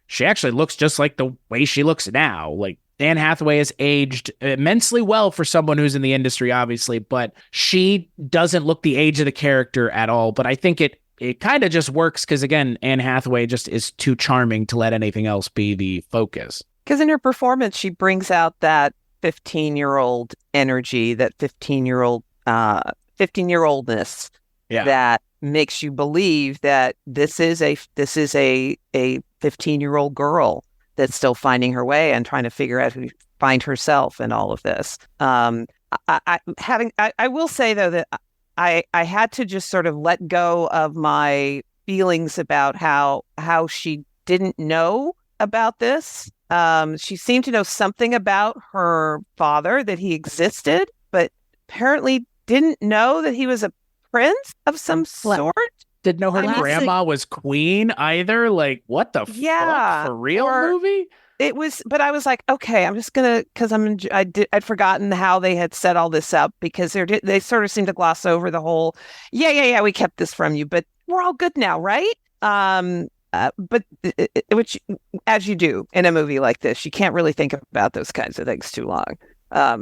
she actually looks just like the way she looks now. Like, Anne Hathaway has aged immensely well for someone who's in the industry, obviously, but she doesn't look the age of the character at all. But I think it kind of just works because, again, Anne Hathaway just is too charming to let anything else be the focus. Because in her performance, she brings out that 15-year-old energy, that 15-year-oldness that makes you believe that this is a 15-year-old girl that's still finding her way and trying to figure out who find herself in all of this. I will say, though, that I had to just sort of let go of my feelings about how she didn't know about this. She seemed to know something about her father, that he existed, but apparently didn't know that he was a prince of some sort. Didn't know her grandma was queen either. Like, what the fuck? For real, movie? It was, but I was like, okay, I'm just gonna, because I'd forgotten how they had set all this up, because they sort of seemed to gloss over the whole, we kept this from you, but we're all good now, right? But which, as you do in a movie like this, you can't really think about those kinds of things too long.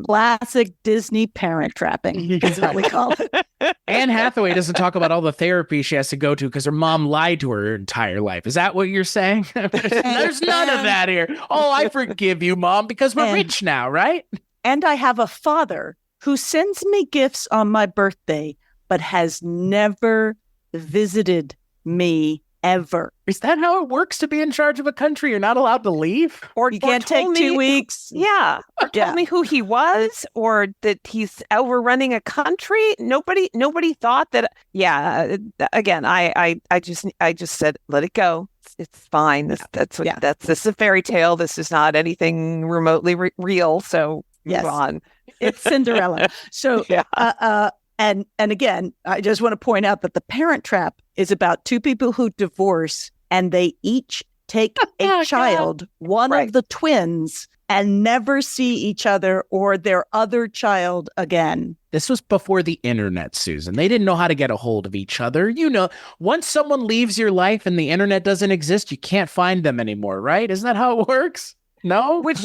Classic Disney parent trapping is what we call it. Anne Hathaway doesn't talk about all the therapy she has to go to because her mom lied to her entire life. Is that what you're saying? There's none of that here. Oh, I forgive you, Mom, because we're rich now, right? And I have a father who sends me gifts on my birthday, but has never visited me ever. Is that how it works to be in charge of a country? You're not allowed to leave? Or you can't take 2 weeks. Yeah. Or told me who he was, or that he's overrunning a country. Nobody thought that. Yeah. Again, I just said, let it go. It's fine. This is a fairy tale. This is not anything remotely real. So move on. It's Cinderella. So, And again, I just want to point out that The Parent Trap is about two people who divorce, and they each take a child, one of the twins, and never see each other or their other child again. This was before the internet, Susan. They didn't know how to get a hold of each other. You know, once someone leaves your life and the internet doesn't exist, you can't find them anymore, right? Isn't that how it works? No? Which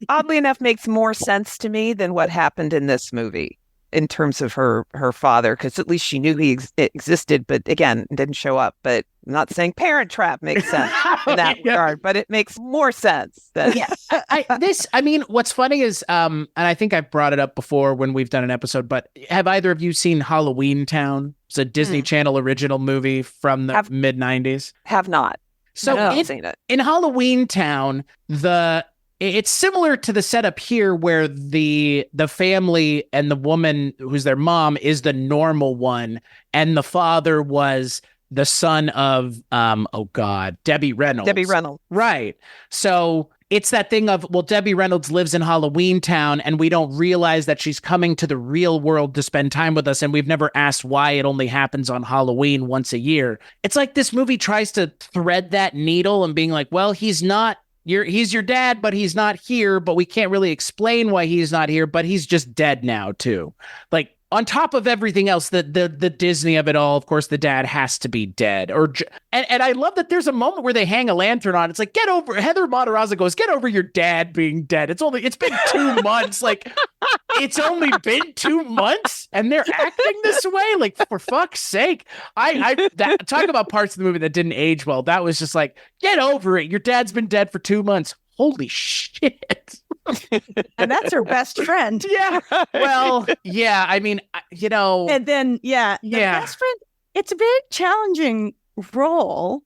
oddly enough makes more sense to me than what happened in this movie in terms of her father, because at least she knew he existed, but again, didn't show up. But I'm not saying Parent Trap makes sense in that regard, but it makes more sense. I mean, what's funny is, and I think I've brought it up before when we've done an episode, but have either of you seen Halloween Town? It's a Disney Channel original movie from the mid-90s. Have not. So I've seen it. In Halloween Town, it's similar to the setup here where the family and the woman who's their mom is the normal one, and the father was the son of Debbie Reynolds. Debbie Reynolds. Right. So it's that thing of, well, Debbie Reynolds lives in Halloween Town and we don't realize that she's coming to the real world to spend time with us, and we've never asked why it only happens on Halloween once a year. It's like this movie tries to thread that needle and being like, well, he's your dad, but he's not here, but we can't really explain why he's not here, but he's just dead now too. Like, on top of everything else, the Disney of it all, of course, the dad has to be dead. And I love that there's a moment where they hang a lantern on. It's like, Heather Matarazzo goes, get over your dad being dead. It's been 2 months. Like, it's only been 2 months and they're acting this way. Like, for fuck's sake. Talk about parts of the movie that didn't age well. That was just like, get over it. Your dad's been dead for 2 months. Holy shit. And that's her best friend. Yeah. Well, yeah. I mean, And then, the best friend, it's a very challenging role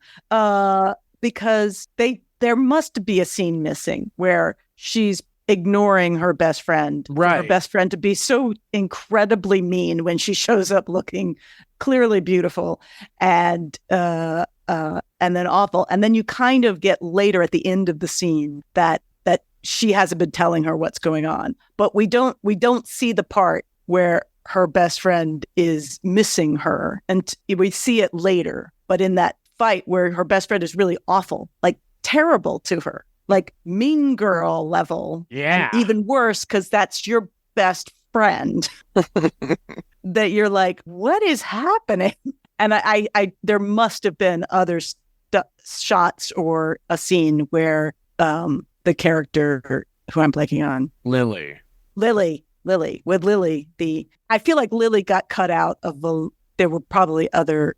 because there must be a scene missing where she's ignoring her best friend. Right. Her best friend to be so incredibly mean when she shows up looking clearly beautiful and then awful. And then you kind of get later at the end of the scene that she hasn't been telling her what's going on. But we don't see the part where her best friend is missing her. And we see it later. But in that fight where her best friend is really awful, like terrible to her, like Mean Girl level. Yeah. And even worse, because that's your best friend. That you're like, what is happening? And I there must have been other shots or a scene where the character who I'm blanking on, Lily, I feel like Lily got cut out of there were probably other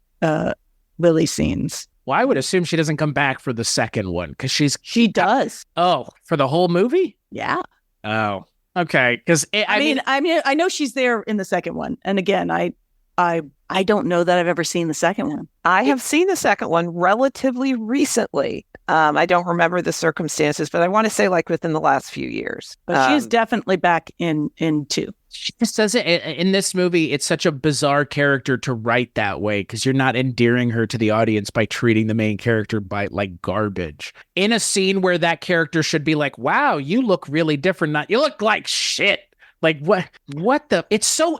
Lily scenes. Well, I would assume she doesn't come back for the second one because she does. Oh, for the whole movie? Yeah. Oh, okay. Because I mean, I know she's there in the second one, and again, I don't know that I've ever seen the second one. I have seen the second one relatively recently. I don't remember the circumstances, but I want to say like within the last few years. But she is definitely back in 2. She just doesn't. In this movie, it's such a bizarre character to write that way because you're not endearing her to the audience by treating the main character like garbage. In a scene where that character should be like, wow, you look really different. Not you look like shit. Like what the, it's so,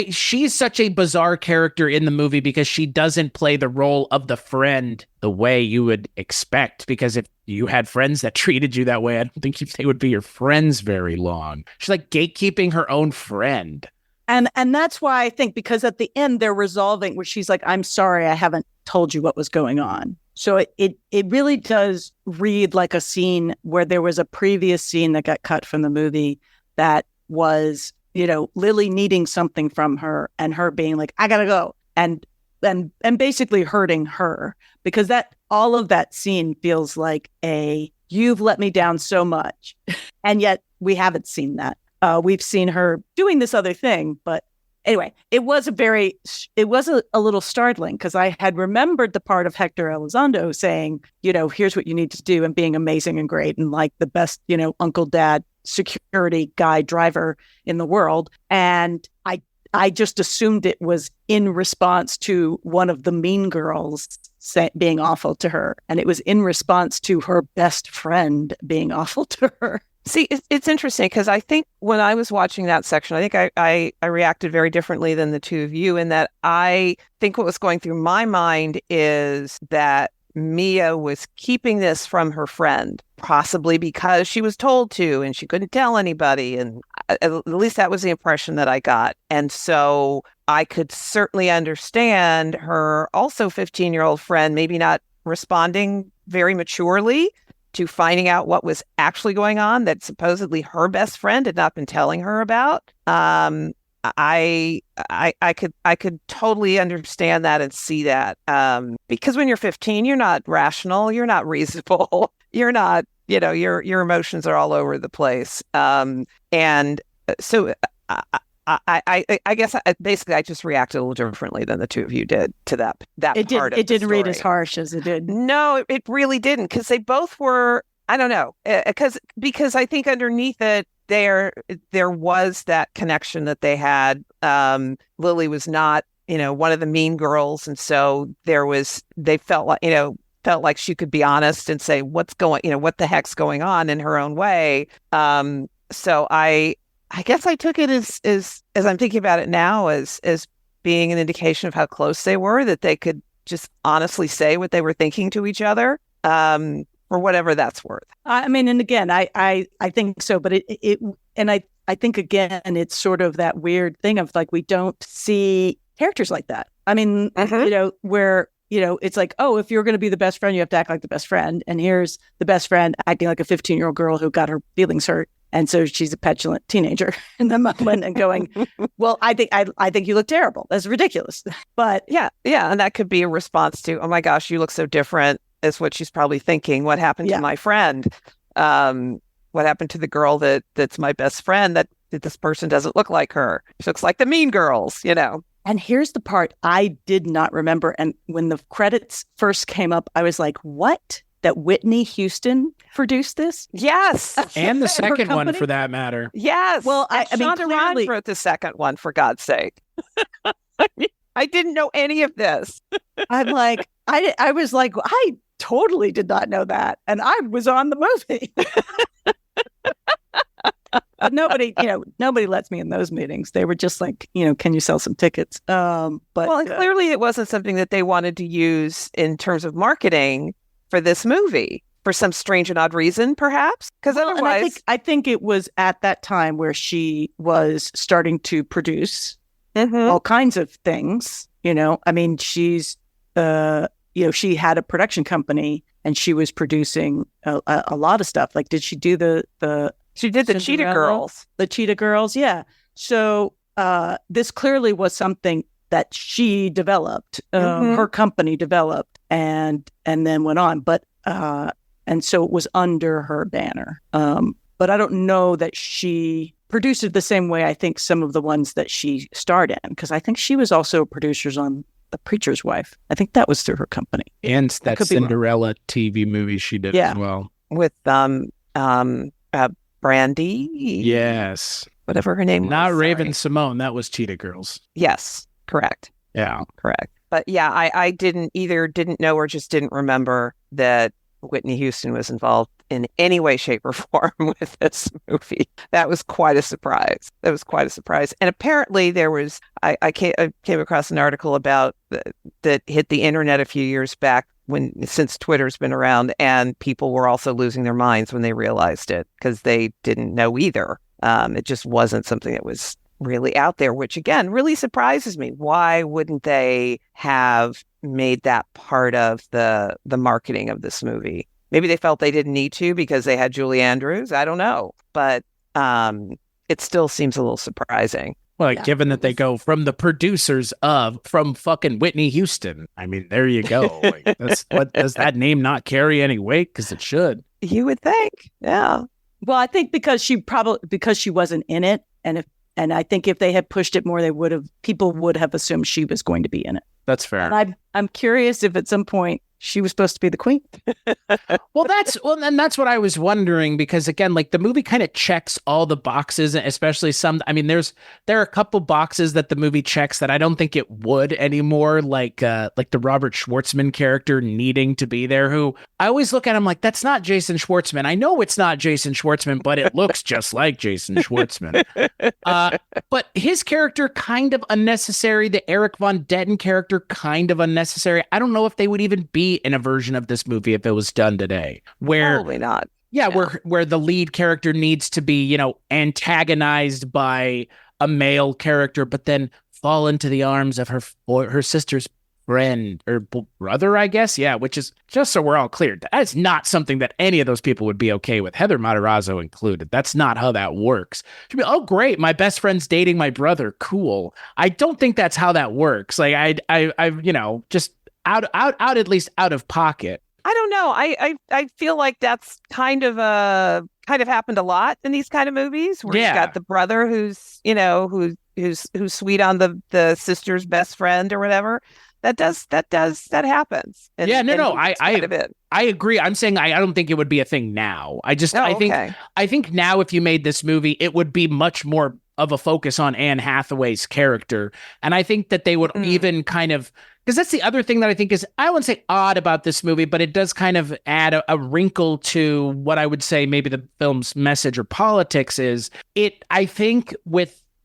she's such a bizarre character in the movie because she doesn't play the role of the friend the way you would expect, because if you had friends that treated you that way, I don't think they would be your friends very long. She's like gatekeeping her own friend. And that's why I think, because at the end they're resolving where she's like, I'm sorry, I haven't told you what was going on. So it really does read like a scene where there was a previous scene that got cut from the movie that was, Lily needing something from her and her being like, I gotta go. And basically hurting her, because all of that scene feels like you've let me down so much. And yet we haven't seen that. We've seen her doing this other thing. But anyway, it was a little startling because I had remembered the part of Héctor Elizondo saying, here's what you need to do, and being amazing and great and like the best, uncle, dad, security guy, driver in the world. And I just assumed it was in response to one of the mean girls being awful to her. And it was in response to her best friend being awful to her. See, it's interesting because I think when I was watching that section, I think I reacted very differently than the two of you, in that I think what was going through my mind is that Mia was keeping this from her friend, possibly because she was told to and she couldn't tell anybody. And at least that was the impression that I got. And so I could certainly understand her also 15-year-old friend maybe not responding very maturely to finding out what was actually going on that supposedly her best friend had not been telling her about. I could totally understand that and see that, because when you're 15, you're not rational, you're not reasonable, you're not, your emotions are all over the place, and so I guess basically I just reacted a little differently than the two of you did to that part of it didn't the read story. as harsh as it did. No, it really didn't, because they both were. I don't know, because I think underneath it there was that connection that they had. Lily was not, one of the mean girls, and so they felt like she could be honest and say what the heck's going on in her own way. So I guess I took it as I'm thinking about it now as being an indication of how close they were, that they could just honestly say what they were thinking to each other. For whatever that's worth. I mean, and again, I think so, but I think again, it's sort of that weird thing of like, we don't see characters like that. I mean, where, it's like, oh, if you're going to be the best friend, you have to act like the best friend. And here's the best friend acting like a 15-year-old girl who got her feelings hurt. And so she's a petulant teenager in the moment and going, well, I think you look terrible. That's ridiculous. But yeah. And that could be a response to, oh my gosh, you look so different, is what she's probably thinking. What happened to my friend? What happened to the girl that's my best friend, that this person doesn't look like her? She looks like the mean girls, And here's the part I did not remember. And when the credits first came up, I was like, what? That Whitney Houston produced this? Yes. And the second one, for that matter. Yes. Well, I mean, Shonda Rhimes wrote the second one, for God's sake. I didn't know any of this. I'm like, I was like, I totally did not know that. And I was on the movie. But nobody lets me in those meetings. They were just like, can you sell some tickets? But clearly it wasn't something that they wanted to use in terms of marketing for this movie for some strange and odd reason, perhaps. Because otherwise, I think it was at that time where she was starting to produce all kinds of things. I mean, she's she had a production company and she was producing a lot of stuff. Like, did she do she did the Cheetah Girls? The Cheetah Girls, yeah. So this clearly was something that she developed, her company developed, and then went on. But and so it was under her banner. But I don't know that she produced it the same way I think some of the ones that she starred in, because I think she was also producers on The Preacher's Wife. I think that was through her company. And that Cinderella TV movie she did as well. With Brandy. Yes. Whatever her name was. Not Raven Simone. That was Cheetah Girls. Yes. Correct. Yeah. Correct. But yeah, I didn't know or just didn't remember that Whitney Houston was involved in any way, shape, or form with this movie. That was quite a surprise. And apparently there was, I came across an article about that hit the internet a few years back since Twitter's been around, and people were also losing their minds when they realized it because they didn't know either. It just wasn't something that was really out there, which again really surprises me. Why wouldn't they have made that part of the marketing of this movie? Maybe they felt they didn't need to because they had Julie Andrews. I don't know, but it still seems a little surprising. Well, given that they go from the producers from fucking Whitney Houston. I mean, there you go. Like, does that name not carry any weight? Because it should. You would think, yeah. Well, I think because she wasn't in it, and I think if they had pushed it more, people would have assumed she was going to be in it. That's fair. And I'm curious if at some point she was supposed to be the queen. And that's what I was wondering, because again, like the movie kind of checks all the boxes, especially some. I mean, there are a couple boxes that the movie checks that I don't think it would anymore, like the Robert Schwartzman character needing to be there. Who I always look at him like, that's not Jason Schwartzman. I know it's not Jason Schwartzman, but it looks just like Jason Schwartzman. But his character kind of unnecessary. The Eric Von Detten character kind of unnecessary. I don't know if they would even be be in a version of this movie if it was done today. Where Probably not. Yeah, No. where the lead character needs to be, antagonized by a male character, but then fall into the arms of her sister's friend or brother, I guess. Yeah, which is, just so we're all clear, that is not something that any of those people would be okay with, Heather Matarazzo included. That's not how that works. She'd be, oh, great, my best friend's dating my brother. Cool. I don't think that's how that works. Like, I just out at least out of pocket. I don't know. I feel like that's kind of happened a lot in these kind of movies where you've got the brother who's sweet on the sister's best friend or whatever. That happens. I agree. I'm saying I don't think it would be a thing now. I think now if you made this movie, it would be much more of a focus on Anne Hathaway's character. And I think that they would even kind of, because that's the other thing that I think is, I wouldn't say odd about this movie, but it does kind of add a wrinkle to what I would say maybe the film's message or politics is. I think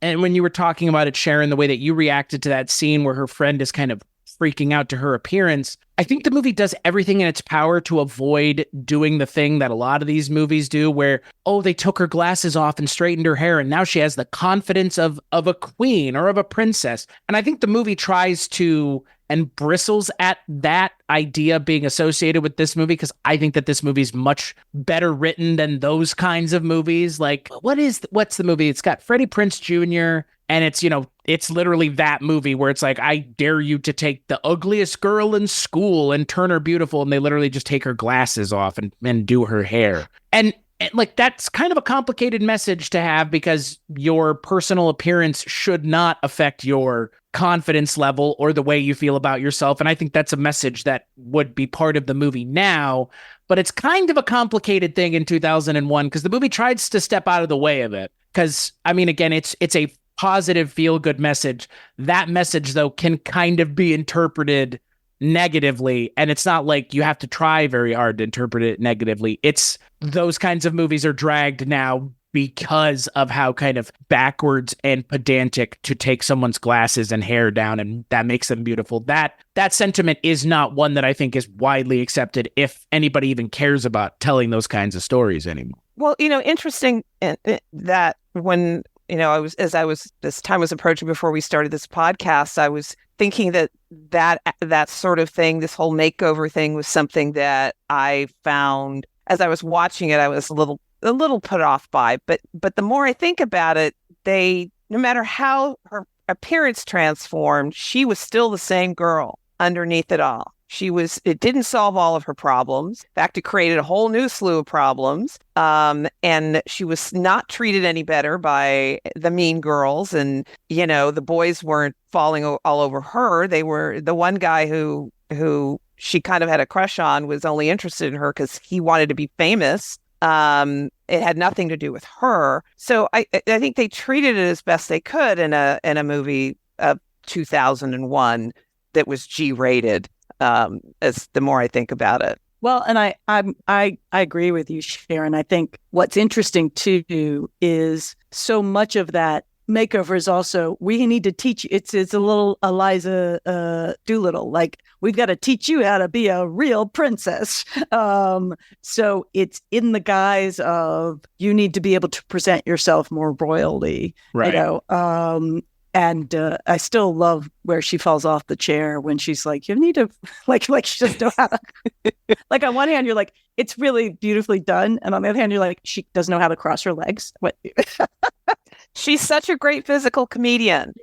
and when you were talking about it, Sharon, the way that you reacted to that scene where her friend is kind of freaking out to her appearance, I think the movie does everything in its power to avoid doing the thing that a lot of these movies do where, they took her glasses off and straightened her hair and now she has the confidence of a queen or of a princess. And I think the movie tries to and bristles at that idea being associated with this movie because I think that this movie's much better written than those kinds of movies. Like, what's the movie? It's got Freddie Prinze Jr., and it's literally that movie where it's like, I dare you to take the ugliest girl in school and turn her beautiful. And they literally just take her glasses off and do her hair. And like, that's kind of a complicated message to have because your personal appearance should not affect your confidence level or the way you feel about yourself. And I think that's a message that would be part of the movie now, but it's kind of a complicated thing in 2001 because the movie tries to step out of the way of it. Because, I mean, again, it's a positive feel-good message. That message, though, can kind of be interpreted negatively, and it's not like you have to try very hard to interpret it negatively. It's those kinds of movies are dragged now because of how kind of backwards and pedantic to take someone's glasses and hair down, and that makes them beautiful. That sentiment is not one that I think is widely accepted, if anybody even cares about telling those kinds of stories anymore. Well, interesting that when as time was approaching before we started this podcast, I was thinking that sort of thing, this whole makeover thing, was something that I found as I was watching it, I was a little put off by. But the more I think about it, no matter how her appearance transformed, she was still the same girl underneath it all. It didn't solve all of her problems. In fact, it created a whole new slew of problems. And she was not treated any better by the mean girls. And, the boys weren't falling all over her. They were the one guy who she kind of had a crush on was only interested in her because he wanted to be famous. It had nothing to do with her. So I think they treated it as best they could in a movie of 2001 that was G-rated. As the more I think about it. Well, and I agree with you, Sharon. I think what's interesting too is so much of that makeover is also, we need to teach you. It's a little Eliza Doolittle, like, we've got to teach you how to be a real princess. So it's in the guise of, you need to be able to present yourself more royally, right? And I still love where she falls off the chair when she's like, you need to, like she doesn't know how to, like, on one hand, you're like, it's really beautifully done. And on the other hand, you're like, she doesn't know how to cross her legs. What? She's such a great physical comedian.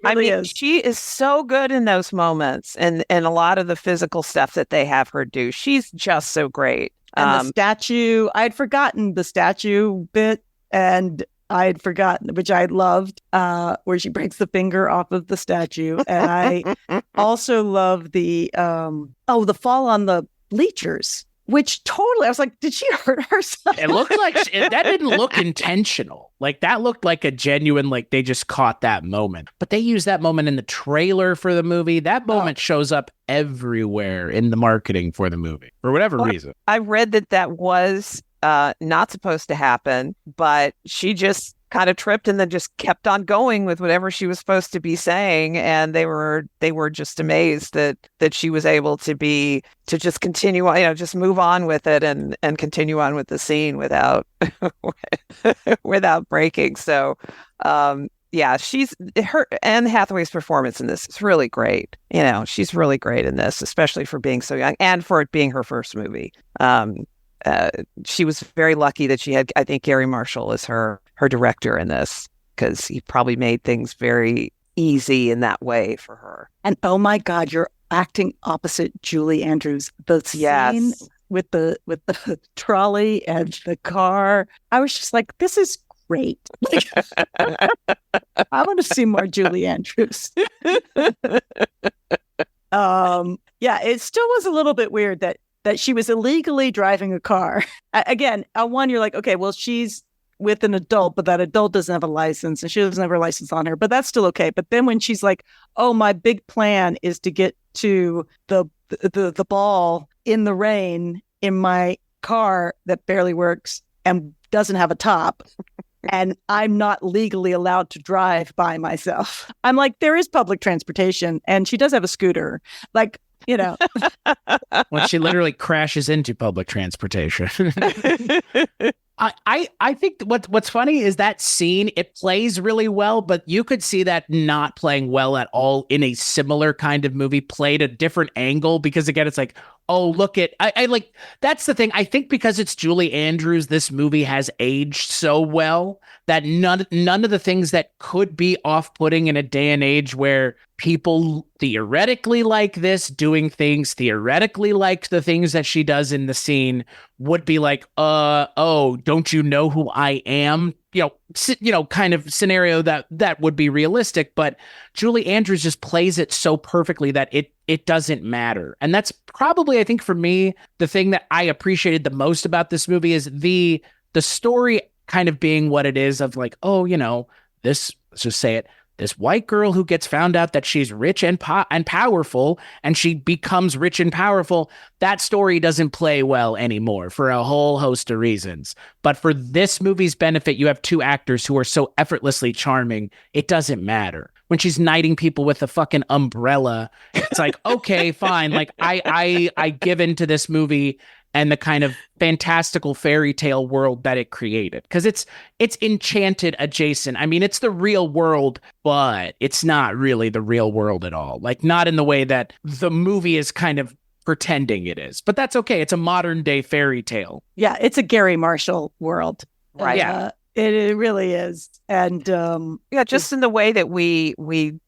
She is so good in those moments and a lot of the physical stuff that they have her do. She's just so great. And the statue, I'd forgotten the statue bit, and I had forgotten, which I loved, where she breaks the finger off of the statue. And I also love the fall on the bleachers, which totally, I was like, did she hurt herself? It looked like, that didn't look intentional. Like, that looked like a genuine, like, they just caught that moment. But they used that moment in the trailer for the movie. That moment shows up everywhere in the marketing for the movie, for whatever reason. I read that was not supposed to happen, but she just kind of tripped and then just kept on going with whatever she was supposed to be saying. And they were just amazed that she was able to just continue on, just move on with it and continue on with the scene without without breaking. So yeah, Anne Hathaway's performance in this is really great. She's really great in this, especially for being so young and for it being her first movie. She was very lucky that she had, I think, Garry Marshall as her director in this, because he probably made things very easy in that way for her. And oh my God, you're acting opposite Julie Andrews. The scene with the trolley and the car, I was just like, this is great. I want to see more Julie Andrews. Yeah, it still was a little bit weird that she was illegally driving a car. Again, on one, you're like, okay, well, she's with an adult, but that adult doesn't have a license and she doesn't have her license on her, but that's still okay. But then when she's like, oh, my big plan is to get to the ball in the rain in my car that barely works and doesn't have a top, and I'm not legally allowed to drive by myself. I'm like, there is public transportation, and she does have a scooter. Like, When she literally crashes into public transportation. I think what's funny is that scene, it plays really well, but you could see that not playing well at all in a similar kind of movie played a different angle, because again, it's like, oh, look at, I like, that's the thing. I think because it's Julie Andrews, this movie has aged so well that none of the things that could be off-putting in a day and age where people theoretically like this, doing things theoretically like the things that she does in the scene, would be like, oh, don't you know who I am? Kind of scenario that would be realistic. But Julie Andrews just plays it so perfectly that it doesn't matter. And that's probably, I think, for me, the thing that I appreciated the most about this movie is the story kind of being what it is, of like, oh, this, let's just say it, this white girl who gets found out that she's rich and powerful, and she becomes rich and powerful. That story doesn't play well anymore for a whole host of reasons. But for this movie's benefit, you have two actors who are so effortlessly charming, it doesn't matter. When she's knighting people with a fucking umbrella, it's like, okay, fine. Like I give into this movie and the kind of fantastical fairy tale world that it created. Because it's enchanted adjacent. I mean, it's the real world, but it's not really the real world at all. Like, not in the way that the movie is kind of pretending it is. But that's okay. It's a modern day fairy tale. Yeah, it's a Garry Marshall world. Right. Yeah. It really is. And just in the way that we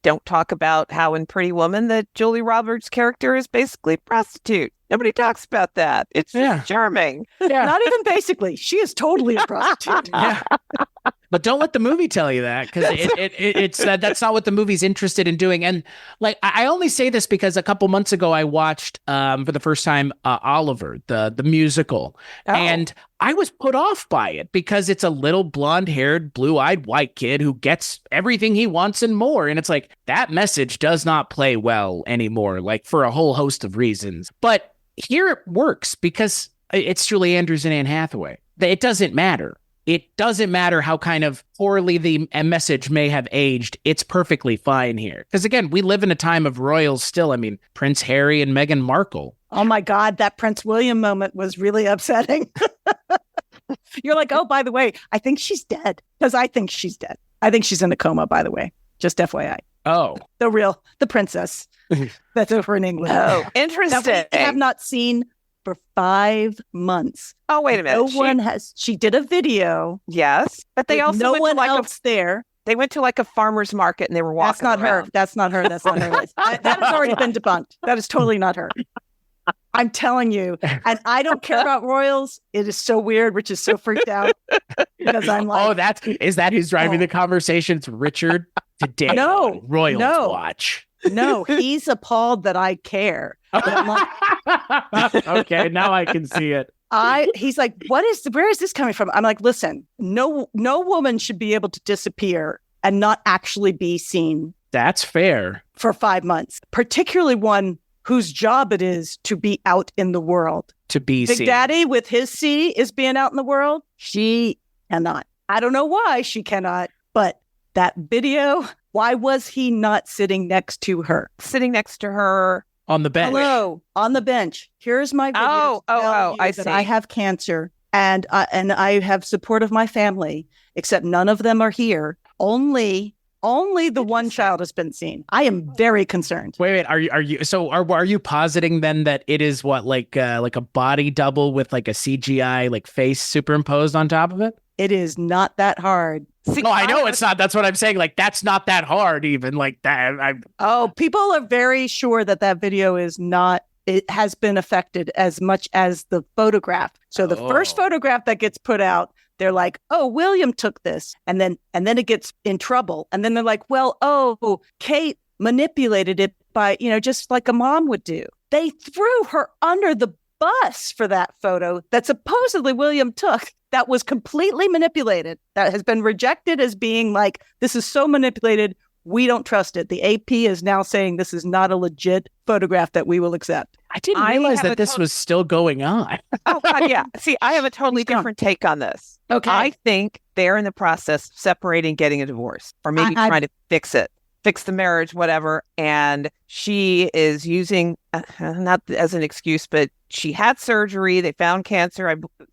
don't talk about how in Pretty Woman that Julie Roberts' character is basically a prostitute. Nobody talks about that. It's just charming. Yeah. Not even basically. She is totally a prostitute. Yeah. But don't let the movie tell you that, because it's that's not what the movie's interested in doing. And like, I only say this because a couple months ago I watched for the first time Oliver, the musical, and I was put off by it because it's a little blonde-haired, blue-eyed white kid who gets everything he wants and more. And it's like, that message does not play well anymore, like, for a whole host of reasons. But here it works because it's Julie Andrews and Anne Hathaway. It doesn't matter. It doesn't matter how kind of poorly the message may have aged. It's perfectly fine here. Because again, we live in a time of royals still. I mean, Prince Harry and Meghan Markle. Oh my God, that Prince William moment was really upsetting. You're like, oh, by the way, I think she's dead. Because I think she's dead. I think she's in a coma, by the way. Just FYI. Oh. The princess. That's over in England. Oh, interesting. That we have not seen for 5 months. Oh, wait a minute. No one has. She did a video. Yes, but they also no went one to like else there. They went to like a farmer's market and they were walking. That's not around. her. That's not her. That's not her. That has already been debunked. That is totally not her. I'm telling you. And I don't care about royals. It is so weird. Rich is so freaked out because I'm like, is that who's driving the conversation? It's Richard today. No, Royals no. Watch. No, he's appalled that I care. But I'm like, okay, now I can see it. He's like, where is this coming from? I'm like, listen, no woman should be able to disappear and not actually be seen. That's fair. For 5 months, particularly one whose job it is to be out in the world. To be Big seen. Daddy with his C is being out in the world. She cannot. I don't know why she cannot, but that video, why was he not sitting next to her? Sitting next to her. On the bench. Hello, on the bench. Here's my video. I see. I have cancer and I have support of my family, except none of them are here. Only the one child has been seen. I am very concerned. Wait, are you positing then that it is what, like a body double with like a CGI like face superimposed on top of it? It is not that hard. See, I know it's not. That's what I'm saying. Like, that's not that hard, even like that. People are very sure that video is not. It has been affected as much as the photograph. So the first photograph that gets put out, they're like, "Oh, William took this," and then it gets in trouble, and then they're like, "Well, Kate manipulated it by just like a mom would do." They threw her under the bus for that photo that supposedly William took. That was completely manipulated. That has been rejected as being like, this is so manipulated, we don't trust it. The AP is now saying this is not a legit photograph that we will accept. I didn't realize that this was still going on. Oh, God, yeah. See, I have a totally different take on this. Okay. I think they're in the process of separating, getting a divorce, or maybe trying to fix the marriage, whatever. And she is using, not as an excuse, but she had surgery. They found cancer.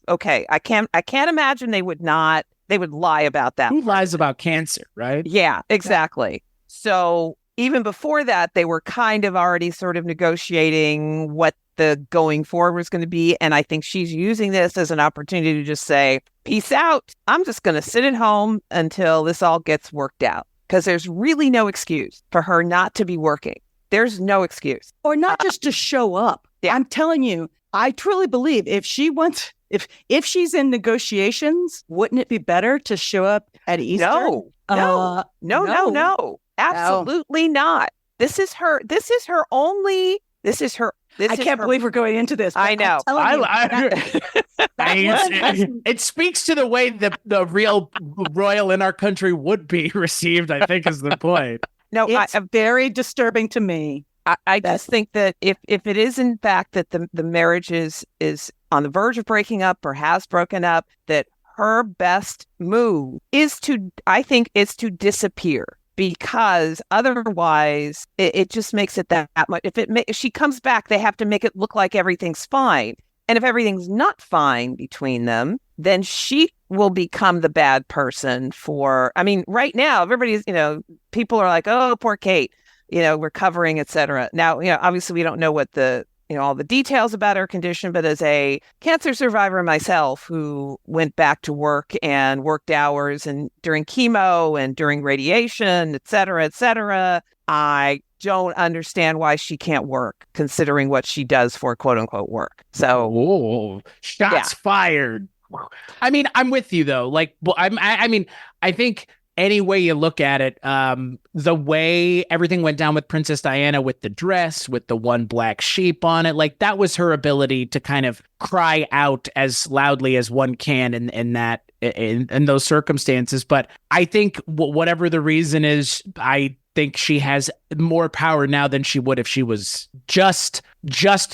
I can't imagine they would lie about that. Who lies about cancer, right? Yeah, exactly. So even before that, they were kind of already sort of negotiating what the going forward was going to be. And I think she's using this as an opportunity to just say, peace out. I'm just going to sit at home until this all gets worked out. Because there's really no excuse for her not to be working. There's no excuse. Or not just to show up. Yeah. I'm telling you, I truly believe if she's in negotiations, wouldn't it be better to show up at Easter? No. Absolutely not. This is her only. I can't believe we're going into this. I know. It speaks to the way the real royal in our country would be received, I think, is the point. No, it's very disturbing to me. I just think that if it is in fact that the marriage is on the verge of breaking up or has broken up, that her best move is to disappear. Because otherwise, it just makes it that much. If she comes back, they have to make it look like everything's fine. And if everything's not fine between them, then she will become the bad person right now, everybody's, people are like, oh, poor Kate, recovering, et cetera. Now, obviously we don't know what all the details about her condition, but as a cancer survivor myself who went back to work and worked hours and during chemo and during radiation, et cetera, I don't understand why she can't work considering what she does for quote unquote work. So shots fired. I mean, I'm with you though. Like, I think any way you look at it, the way everything went down with Princess Diana, with the dress, with the one black sheep on it, like that was her ability to kind of cry out as loudly as one can in those circumstances. But I think whatever the reason is, I think she has more power now than she would if she was just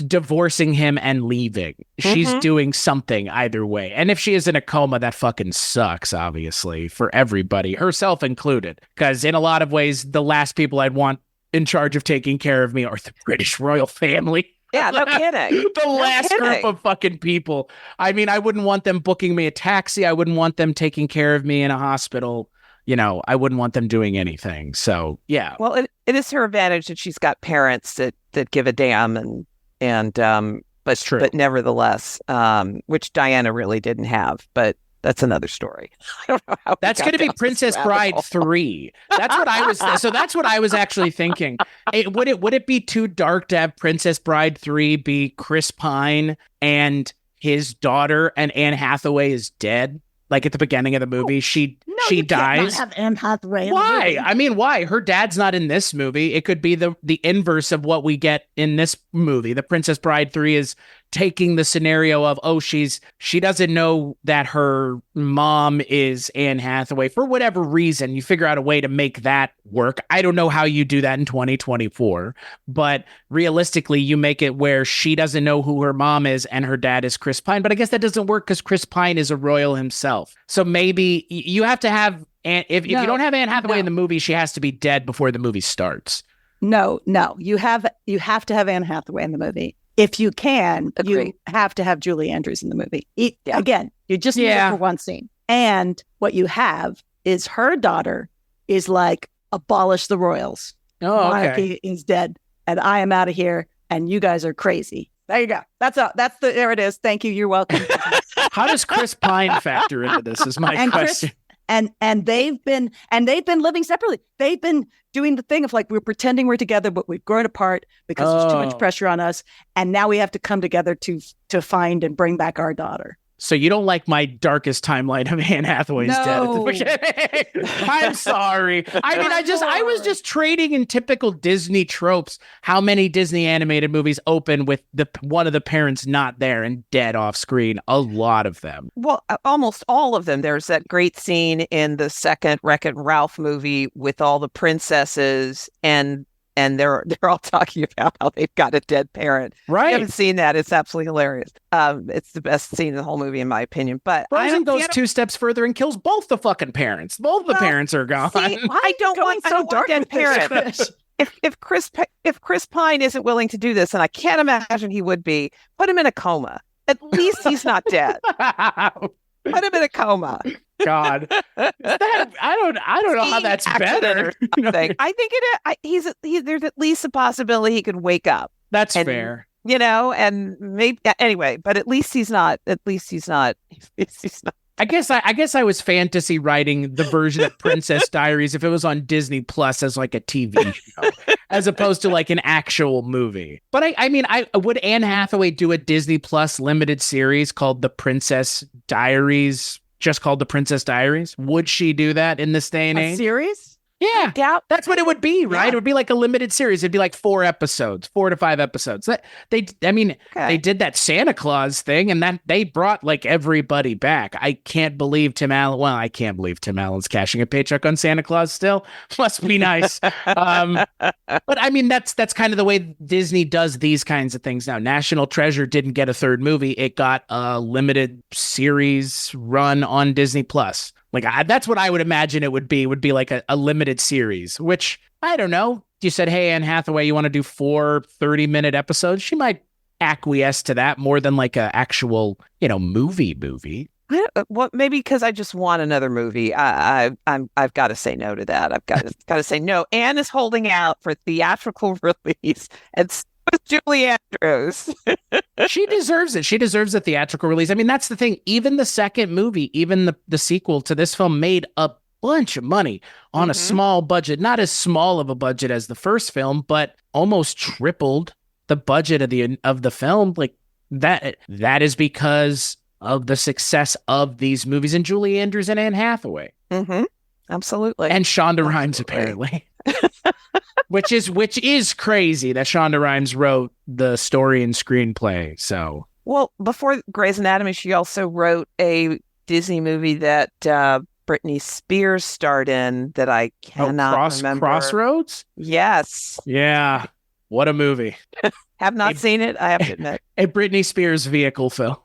divorcing him and leaving. Mm-hmm. She's doing something either way. And if she is in a coma, that fucking sucks, obviously, for everybody, herself included. Because in a lot of ways, the last people I'd want in charge of taking care of me are the British royal family. Yeah, no kidding. Group of fucking people. I mean, I wouldn't want them booking me a taxi. I wouldn't want them taking care of me in a hospital. I wouldn't want them doing anything. So, yeah. Well, it is her advantage that she's got parents that give a damn but true. But nevertheless, which Diana really didn't have, but that's another story. I don't know how that's going to be Princess Bride 3. That's what I was. So that's what I was actually thinking. Would it be too dark to have Princess Bride 3 be Chris Pine and his daughter and Anne Hathaway is dead? Like at the beginning of the movie, she dies. Have Anne Hathaway. Why? I mean, why? Her dad's not in this movie. It could be the inverse of what we get in this movie. The Princess Bride 3 is taking the scenario of, oh, she doesn't know that her mom is Anne Hathaway for whatever reason. You figure out a way to make that work. I don't know how you do that in 2024, but realistically, you make it where she doesn't know who her mom is and her dad is Chris Pine. But I guess that doesn't work because Chris Pine is a royal himself. So maybe you have to have, if you don't have Anne Hathaway in the movie, she has to be dead before the movie starts. No, you have to have Anne Hathaway in the movie. If you can, you have to have Julie Andrews in the movie. Again, you just need it for one scene. And what you have is her daughter is like, abolish the royals. Oh, okay. Monarchy is dead, and I am out of here, and you guys are crazy. There you go. There it is. Thank you. You're welcome. How does Chris Pine factor into this is my question. And they've been living separately. They've been doing the thing of like, we're pretending we're together, but we've grown apart because there's too much pressure on us. And now we have to come together to find and bring back our daughter. So you don't like my darkest timeline of Anne Hathaway's dead at the beginning? I'm sorry. I mean, I was just trading in typical Disney tropes. How many Disney animated movies open with one of the parents not there and dead off screen? A lot of them. Well, almost all of them. There's that great scene in the second Wreck-It Ralph movie with all the princesses and they're all talking about how they've got a dead parent. Right. I haven't seen that. It's absolutely hilarious. It's the best scene in the whole movie, in my opinion. But Frozen goes 2 steps further and kills both the fucking parents. Both the parents are gone. See, I don't want dead parents. If Chris Pine isn't willing to do this, and I can't imagine he would be, put him in a coma. At least he's not dead. Put him in a coma. God, I don't know how that's better. I think there's at least a possibility he could wake up. That's fair. And maybe anyway, but at least he's not. I guess I was fantasy writing the version of Princess Diaries if it was on Disney Plus as like a TV show, as opposed to like an actual movie. But I mean, would Anne Hathaway do a Disney Plus limited series called The Princess Diaries? Just called The Princess Diaries? Would she do that in this day and age? A series? Yeah, that's what it would be, right? Yeah. It would be like a limited series. It'd be like 4 to 5 episodes. They did that Santa Claus thing, and that they brought like everybody back. I can't believe Tim Allen. Well, I can't believe Tim Allen's cashing a paycheck on Santa Claus still. Must be nice. But I mean, that's kind of the way Disney does these kinds of things now. National Treasure didn't get a 3rd movie. It got a limited series run on Disney Plus. Like, that's what I would imagine it would be like a limited series, which, I don't know. You said, hey, Anne Hathaway, you want to do 4 30-minute episodes? She might acquiesce to that more than like a actual, movie. Well, maybe because I just want another movie. I've got to say no to that. I've got to say no. Anne is holding out for theatrical release, and so is Julie Andrews. She deserves it. She deserves a theatrical release. I mean, that's the thing. Even the second movie, even the sequel to this film made a bunch of money on a small budget. Not as small of a budget as the first film, but almost tripled the budget of the film. Like that is because of the success of these movies and Julie Andrews and Anne Hathaway. Mm-hmm. Absolutely. And Shonda Rhimes, apparently. Which is crazy that Shonda Rhimes wrote the story and screenplay. So, well, before Grey's Anatomy, she also wrote a Disney movie that Britney Spears starred in that I cannot remember. Crossroads? Yes. Yeah. What a movie. Have not seen it, I have to admit. A Britney Spears vehicle film.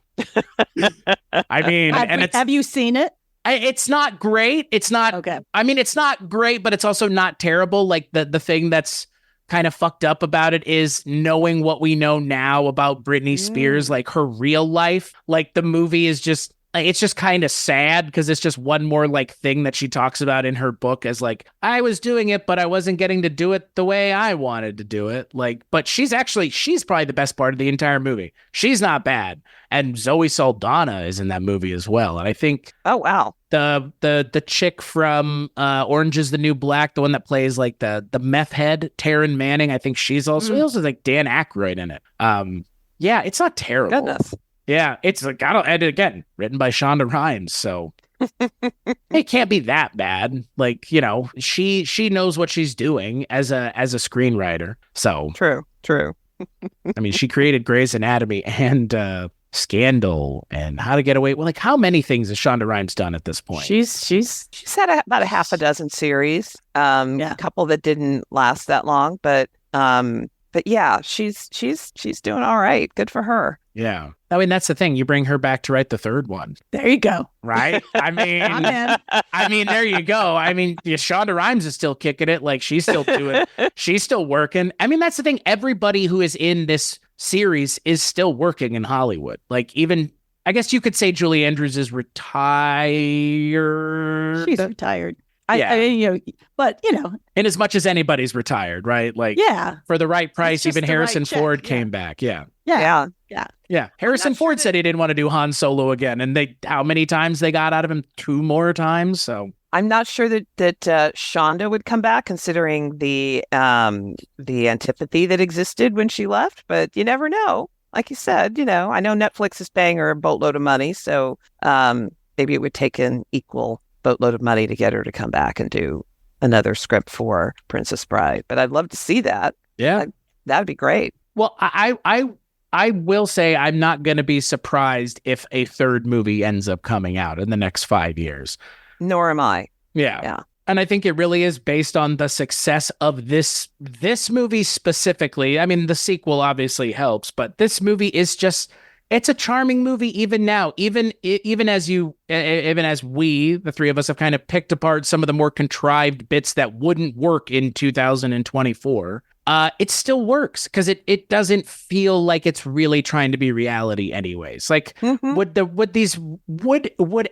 I mean, have you seen it? It's not great. It's not okay. I mean, it's not great, but it's also not terrible. Like the thing that's kind of fucked up about it is knowing what we know now about Britney Spears, like her real life. Like the movie is just, it's just kind of sad because it's just one more like thing that she talks about in her book as like, I was doing it, but I wasn't getting to do it the way I wanted to do it. Like, but she's probably the best part of the entire movie. She's not bad. And Zoe Saldana is in that movie as well. And I think, oh wow, the chick from Orange is the New Black, the one that plays like the meth head, Taryn Manning, I think she's also like Dan Aykroyd in it. Yeah, it's not terrible. Goodness. Yeah, it's like, and again, written by Shonda Rhimes, so it can't be that bad. Like, she knows what she's doing as a screenwriter. So true. I mean, she created Grey's Anatomy and Scandal and How to Get Away. Well, like, how many things has Shonda Rhimes done at this point? She's had about a half a dozen series. A couple that didn't last that long, but yeah, she's doing all right. Good for her. Yeah. I mean, that's the thing. You bring her back to write the third one. There you go. Right? I mean, there you go. I mean, Shonda Rhimes is still kicking it. Like, she's still doing it. She's still working. I mean, that's the thing. Everybody who is in this series is still working in Hollywood. Like, even, I guess you could say Julie Andrews is retired. She's retired. Yeah. I mean, but in as much as anybody's retired, right? Like, for the right price, even Harrison Ford came back. Yeah. Harrison Ford said he didn't want to do Han Solo again, and how many times they got out of him? 2 more times. So I'm not sure that Shonda would come back, considering the antipathy that existed when she left. But you never know. Like you said, I know Netflix is paying her a boatload of money, so maybe it would take an equal boatload of money to get her to come back and do another script for Princess Bride. But I'd love to see that. Yeah, that'd be great. Well, I will say I'm not going to be surprised if a third movie ends up coming out in the next 5 years. Nor am I. Yeah. And I think it really is based on the success of this movie specifically. I mean, the sequel obviously helps, but this movie is just, it's a charming movie even now, even as we, the three of us, have kind of picked apart some of the more contrived bits that wouldn't work in 2024. It still works because it doesn't feel like it's really trying to be reality anyways. Like, would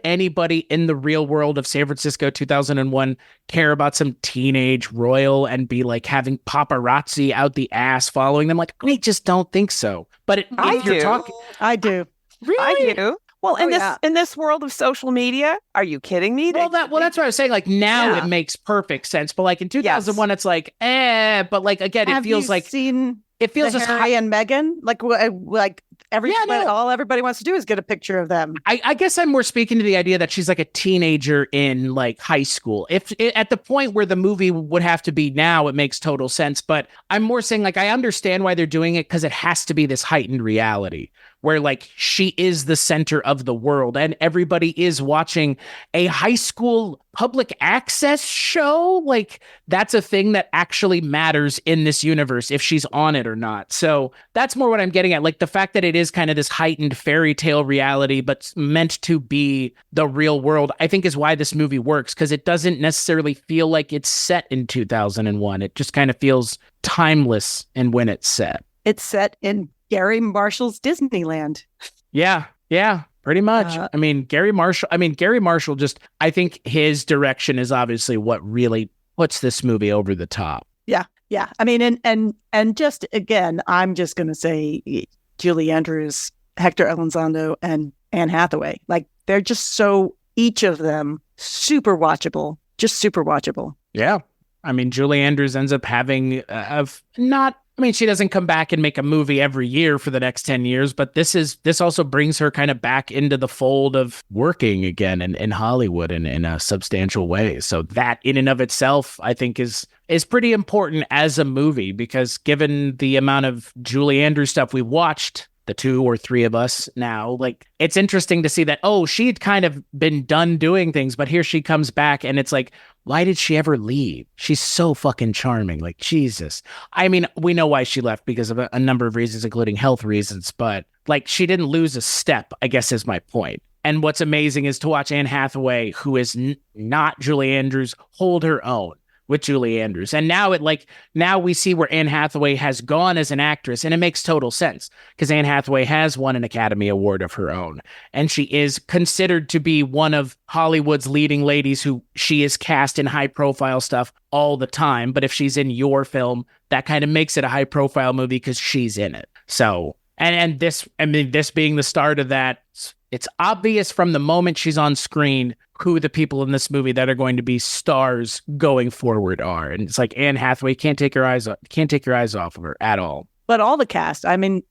anybody in the real world of San Francisco 2001 care about some teenage royal and be like having paparazzi out the ass following them? Like, I just don't think so. But I do. Really? I do. Well, in this world of social media, are you kidding me? Well, that's what I was saying. Like, now it makes perfect sense, but like in 2001, it's like, but like again, it feels like Harry and Meghan, like everybody wants to do is get a picture of them. I guess I'm more speaking to the idea that she's like a teenager in like high school. If at the point where the movie would have to be now, it makes total sense. But I'm more saying, like, I understand why they're doing it because it has to be this heightened reality where like she is the center of the world and everybody is watching a high school public access show. Like, that's a thing that actually matters in this universe if she's on it or not. So that's more what I'm getting at. Like, the fact that it is kind of this heightened fairy tale reality, but meant to be the real world, I think is why this movie works, because it doesn't necessarily feel like it's set in 2001. It just kind of feels timeless in when it's set. It's set in Garry Marshall's Disneyland. Yeah, pretty much. Garry Marshall just, I think his direction is obviously what really puts this movie over the top. Yeah. I mean, and just again, I'm just going to say Julie Andrews, Héctor Elizondo, and Anne Hathaway. Like, they're just so, each of them, super watchable. Yeah. I mean, Julie Andrews ends up having she doesn't come back and make a movie every year for the next 10 years, but this also brings her kind of back into the fold of working again in Hollywood in a substantial way. So that in and of itself, I think is pretty important as a movie, because given the amount of Julie Andrews stuff we watched, the 2 or 3 of us now, like, it's interesting to see that, she'd kind of been done doing things, but here she comes back and it's like, why did she ever leave? She's so fucking charming. Like, Jesus. I mean, we know why she left because of a number of reasons, including health reasons, but like, she didn't lose a step, I guess is my point. And what's amazing is to watch Anne Hathaway, who is not Julie Andrews, hold her own with Julie Andrews. And now we see where Anne Hathaway has gone as an actress, and it makes total sense because Anne Hathaway has won an Academy Award of her own, and she is considered to be one of Hollywood's leading ladies who she is cast in high profile stuff all the time. But if she's in your film, that kind of makes it a high profile movie because she's in it. So, and this being the start of that, it's obvious from the moment she's on screen who the people in this movie that are going to be stars going forward are. And it's like Anne Hathaway can't take your eyes off of her at all. But all the cast, I mean,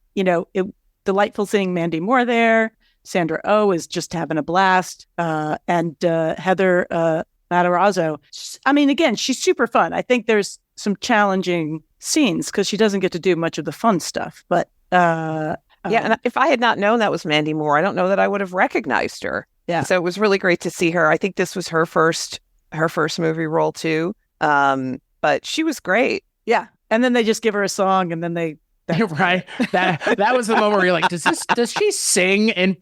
delightful seeing Mandy Moore there. Sandra Oh is just having a blast. And Heather Matarazzo. I mean, again, she's super fun. I think there's some challenging scenes because she doesn't get to do much of the fun stuff. But and if I had not known that was Mandy Moore, I don't know that I would have recognized her. Yeah. So it was really great to see her. I think this was her first movie role too. But she was great. Yeah. And then they just give her a song, and then they right. That was the moment where you're like, does she sing in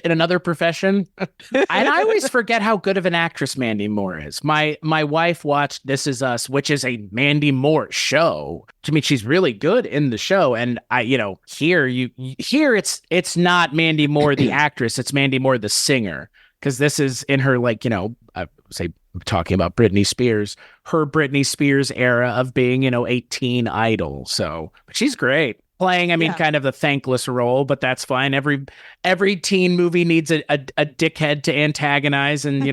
another profession? And I always forget how good of an actress Mandy Moore is. My wife watched This Is Us, which is a Mandy Moore show. I mean, she's really good in the show. And here it's not Mandy Moore the actress, it's Mandy Moore the singer. Because this is in her, I say, talking about Britney Spears, her Britney Spears era of being, a teen idol. So, but she's great playing. Kind of a thankless role, but that's fine. Every teen movie needs a dickhead to antagonize, and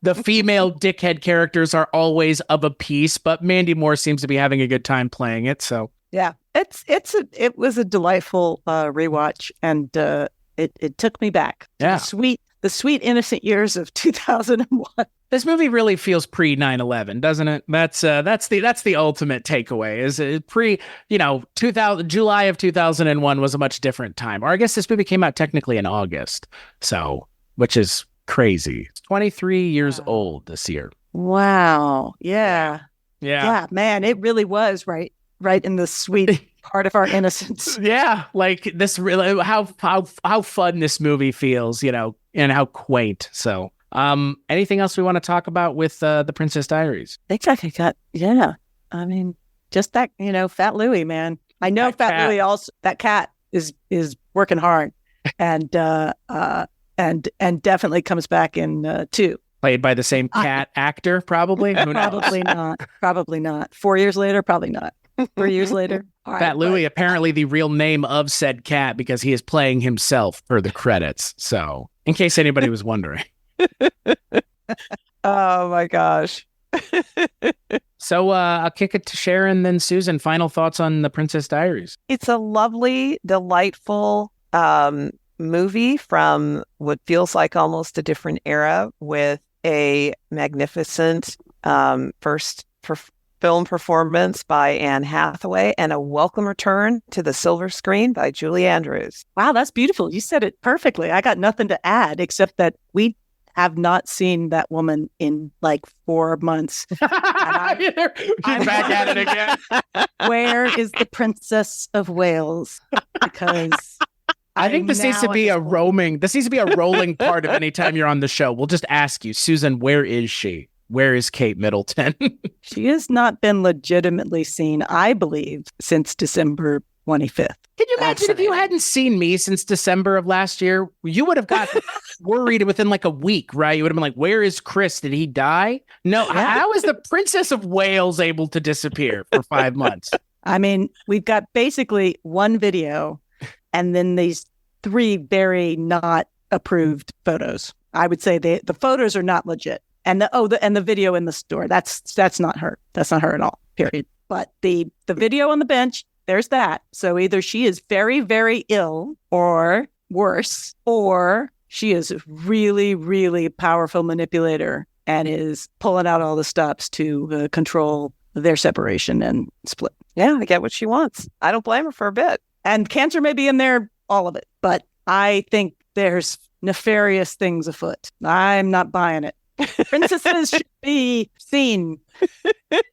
the female dickhead characters are always of a piece. But Mandy Moore seems to be having a good time playing it. So yeah, it was a delightful rewatch, and it took me back to the sweet innocent years of 2001. This movie really feels pre 9/11, doesn't it? That's the ultimate takeaway. Is it pre 2000 July of 2001 was a much different time. Or I guess this movie came out technically in August, so which is crazy. It's 23 years old this year. Wow. Yeah. Man, it really was right in the sweet part of our innocence. Yeah, like this really how fun this movie feels, and how quaint. So. Anything else we want to talk about with the Princess Diaries? I think I got just that Fat Louie, man. I know that Fat Louie also, that cat is working hard, and definitely comes back in 2. Played by the same cat actor, probably. Who knows? Probably not. 4 years later, probably not. 3 years later. Fat Louie, apparently the real name of said cat, because he is playing himself for the credits. So, in case anybody was wondering. Oh my gosh. So I'll kick it to Sharon, then Susan. Final thoughts on the Princess Diaries. It's a lovely, delightful movie from what feels like almost a different era, with a magnificent first film performance by Anne Hathaway and a welcome return to the silver screen by Julie Andrews. Wow, that's beautiful. You said it perfectly. I got nothing to add except that we have not seen that woman in like 4 months. She's back at it again. Where is the Princess of Wales? Because I think this needs to be a rolling part of any time you're on the show. We'll just ask you, Susan, where is she? Where is Kate Middleton? She has not been legitimately seen, I believe, since December 25th. Can you imagine if you hadn't seen me since December of last year? You would have got worried within like a week, right? You would have been like, where is Chris? Did he die? No. Yeah. How is the Princess of Wales able to disappear for 5 months? We've got basically one video and then these 3 very not approved photos. I would say the photos are not legit. And the video in the store, that's not her. That's not her at all, period. But the video on the bench, there's that. So either she is very, very ill, or worse, or she is a really, really powerful manipulator and is pulling out all the stops to control their separation and split. Yeah, I get what she wants. I don't blame her for a bit. And cancer may be in there, all of it. But I think there's nefarious things afoot. I'm not buying it. Princesses should be seen.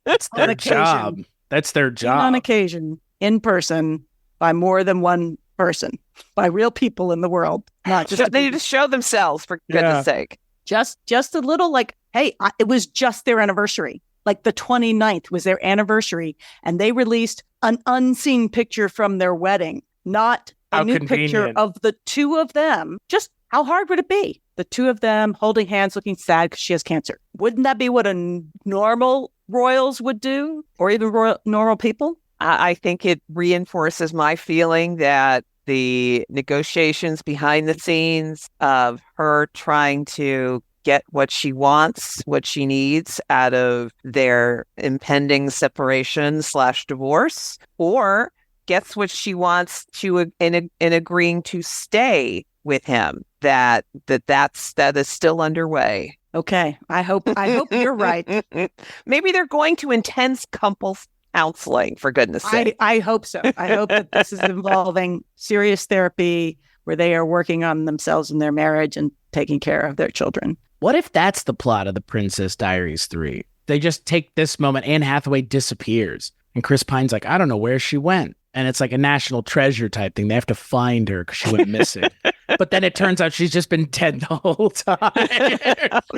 That's their job. That's their job. On occasion, in person, by more than one person, by real people in the world. Not just they need to show themselves, for goodness sake. Just a little like, hey, it was just their anniversary. Like the 29th was their anniversary, and they released an unseen picture from their wedding, not a new picture of the 2 of them. Just how hard would it be? The 2 of them holding hands, looking sad because she has cancer. Wouldn't that be what a normal royals would do, or even normal people? I think it reinforces my feeling that the negotiations behind the scenes of her trying to get what she wants, what she needs out of their impending separation / divorce, or gets what she wants in agreeing to stay with him, that is still underway. Okay, I hope you're right. Maybe they're going to intense counseling, for goodness sake. I hope so. I hope that this is involving serious therapy where they are working on themselves and their marriage and taking care of their children. What if that's the plot of the Princess Diaries 3? They just take this moment, Anne Hathaway disappears, and Chris Pine's like, I don't know where she went. And it's like a national treasure type thing. They have to find her because she went missing. But then it turns out she's just been dead the whole time.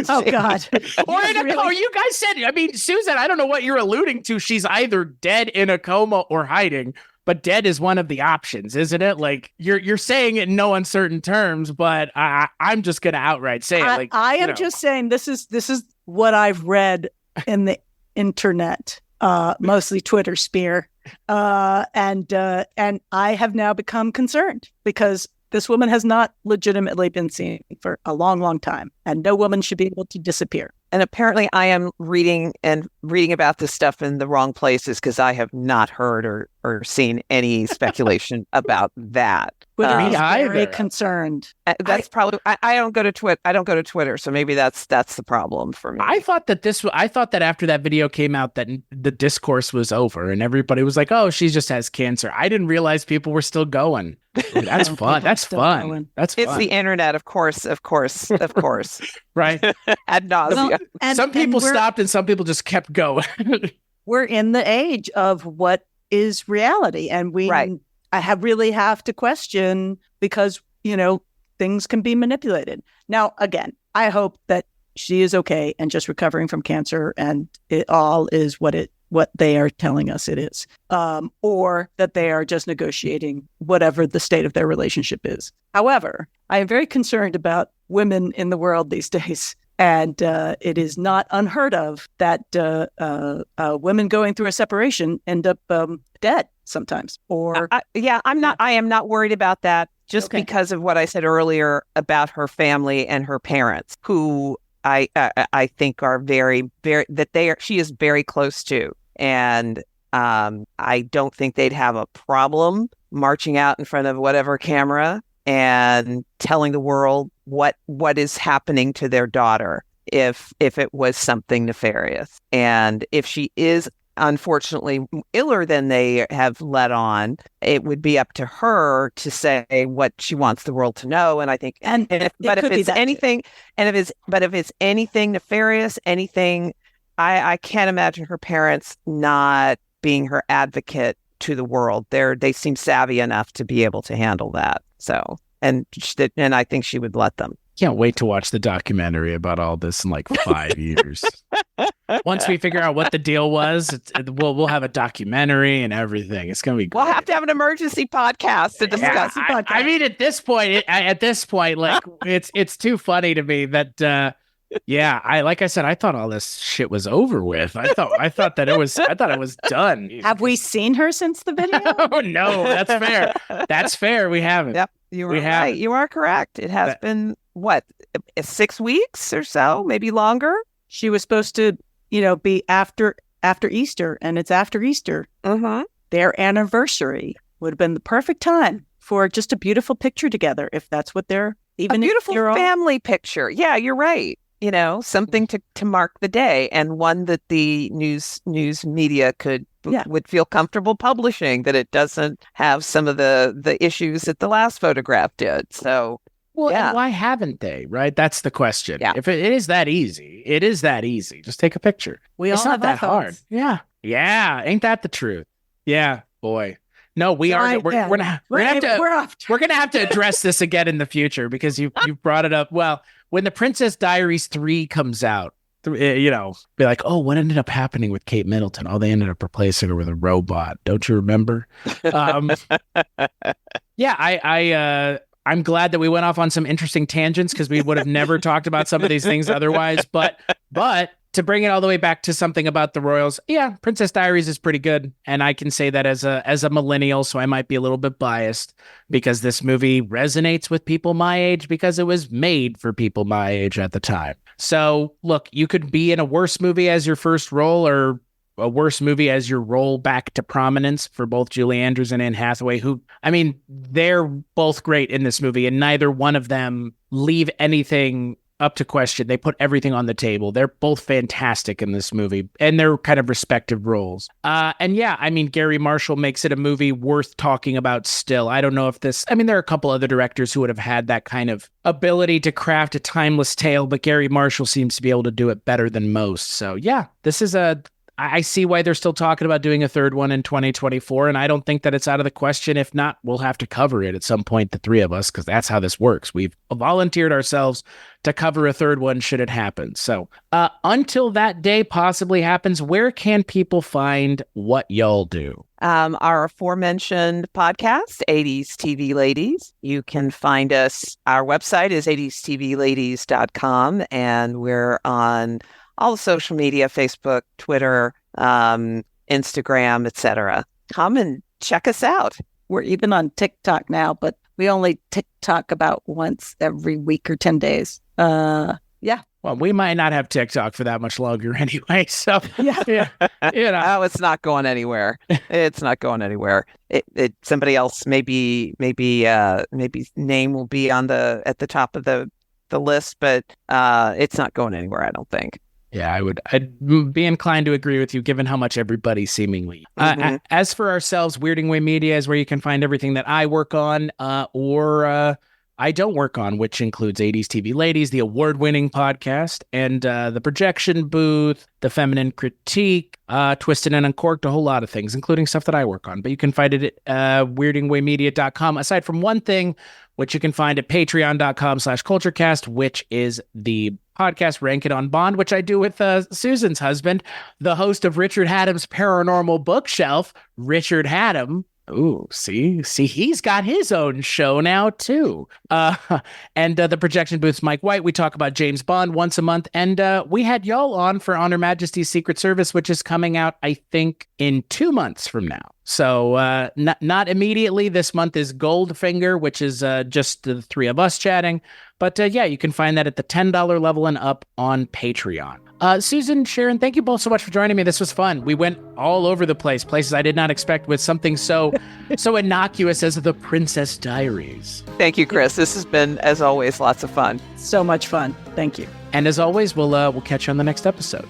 Oh, God. Or in a coma. You guys said, I mean, Susan, I don't know what you're alluding to. She's either dead in a coma or hiding. But dead is one of the options, isn't it? Like you're saying it in no uncertain terms, but I'm just going to outright say it. Like I am just saying this is what I've read in the internet, mostly Twitter sphere. And I have now become concerned because this woman has not legitimately been seen for a long, long time, and no woman should be able to disappear. And apparently I am reading about this stuff in the wrong places because I have not heard or seen any speculation about that. Twitter is very either. concerned. That's probably I don't go to Twitter. I don't go to Twitter, so maybe that's the problem for me. I thought that after that video came out that the discourse was over and everybody was like, "Oh, she just has cancer." I didn't realize people were still going. Ooh, that's fun. That's fun. That's fun. It's the internet, of course, right? Ad nauseum. Some people stopped and some people just kept going. We're in the age of what is reality, and I really have to question because things can be manipulated. Now, again, I hope that she is okay and just recovering from cancer, and it all is what they are telling us it is, or that they are just negotiating whatever the state of their relationship is. However, I am very concerned about women in the world these days. And it is not unheard of that women going through a separation end up dead sometimes. Or I am not worried about that just because of what I said earlier about her family and her parents, who I think are very, very she is very close to, and I don't think they'd have a problem marching out in front of whatever camera and telling the world what is happening to their daughter if it was something nefarious. And if she is unfortunately iller than they have let on, it would be up to her to say what she wants the world to know. And I think if it's anything nefarious, I can't imagine her parents not being her advocate to the world. They seem savvy enough to be able to handle that. So, and I think she would let them. Can't wait to watch the documentary about all this in like 5 years. Once we figure out what the deal was, we'll have a documentary and everything. It's gonna be great. We'll have to have an emergency podcast to discuss. Yeah, I mean, at this point, like it's too funny to me that. Like I said, I thought all this shit was over with. I thought it was done. Have we seen her since the video? Oh, no, that's fair. That's fair. We haven't. Yep, you were right. You are correct. It has been 6 weeks or so, maybe longer. She was supposed to, be after Easter, and it's after Easter. Mm-hmm. Their anniversary would have been the perfect time for just a beautiful picture together, if that's what they're even a beautiful family picture. Yeah, you're right. Something to mark the day, and one that the news media would feel comfortable publishing, that it doesn't have some of the issues that the last photograph did. So, and why haven't they? Right? That's the question. Yeah. If it is that easy, Just take a picture. It's not that hard. Yeah. Yeah. Ain't that the truth? Yeah, boy. No, we are. We're gonna have to address this again in the future because you brought it up. Well, when the Princess Diaries 3 comes out, be like, oh, what ended up happening with Kate Middleton? Oh, they ended up replacing her with a robot. Don't you remember? I'm glad that we went off on some interesting tangents because we would have never talked about some of these things otherwise. But to bring it all the way back to something about the royals, Princess Diaries is pretty good. And I can say that as a millennial, so I might be a little bit biased because this movie resonates with people my age because it was made for people my age at the time. So look, you could be in a worse movie as your first role or a worse movie as your role back to prominence for both Julie Andrews and Anne Hathaway, who, I mean, they're both great in this movie and neither one of them leave anything up to question. They put everything on the table. They're both fantastic in this movie and their kind of respective roles. And yeah, I mean, Garry Marshall makes it a movie worth talking about still. I don't know if there are a couple other directors who would have had that kind of ability to craft a timeless tale, but Garry Marshall seems to be able to do it better than most. So yeah, I see why they're still talking about doing a third one in 2024, and I don't think that it's out of the question. If not, we'll have to cover it at some point, the three of us, because that's how this works. We've volunteered ourselves to cover a third one should it happen. So until that day possibly happens, where can people find what y'all do? Our aforementioned podcast, 80s TV Ladies. You can find us. Our website is 80stvladies.com, and we're on all the social media, Facebook, Twitter, Instagram, etc. Come and check us out. We're even on TikTok now, but we only TikTok about once every week or 10 days. Yeah. Well, we might not have TikTok for that much longer anyway. So yeah. Oh, it's not going anywhere. It's not going anywhere. Somebody else maybe name will be at the top of the list, but it's not going anywhere, I don't think. Yeah, I'd be inclined to agree with you, given how much everybody seemingly. As for ourselves, Weirding Way Media is where you can find everything that I work on, or I don't work on, which includes 80s TV Ladies, the award-winning podcast, and the Projection Booth, the Feminine Critique, Twisted and Uncorked, a whole lot of things, including stuff that I work on. But you can find it at weirdingwaymedia.com, aside from one thing, which you can find at patreon.com/Kulturecast, which is the podcast Rank It on Bond, which I do with Susan's husband, the host of Richard Haddam's Paranormal Bookshelf, Richard Haddam. Ooh, see, he's got his own show now too. And the Projection Booth's Mike White. We talk about James Bond once a month, and we had y'all on for On Her Majesty's Secret Service, which is coming out, I think, in 2 months from now. So not immediately. This month is Goldfinger, which is just the three of us chatting. But yeah, you can find that at the $10 level and up on Patreon. Susan, Sharon, thank you both so much for joining me. This was fun. We went all over the place, places I did not expect, with something so innocuous as the Princess Diaries. Thank you, Chris. This has been, as always, lots of fun. So much fun. Thank you. And as always, we'll catch you on the next episode.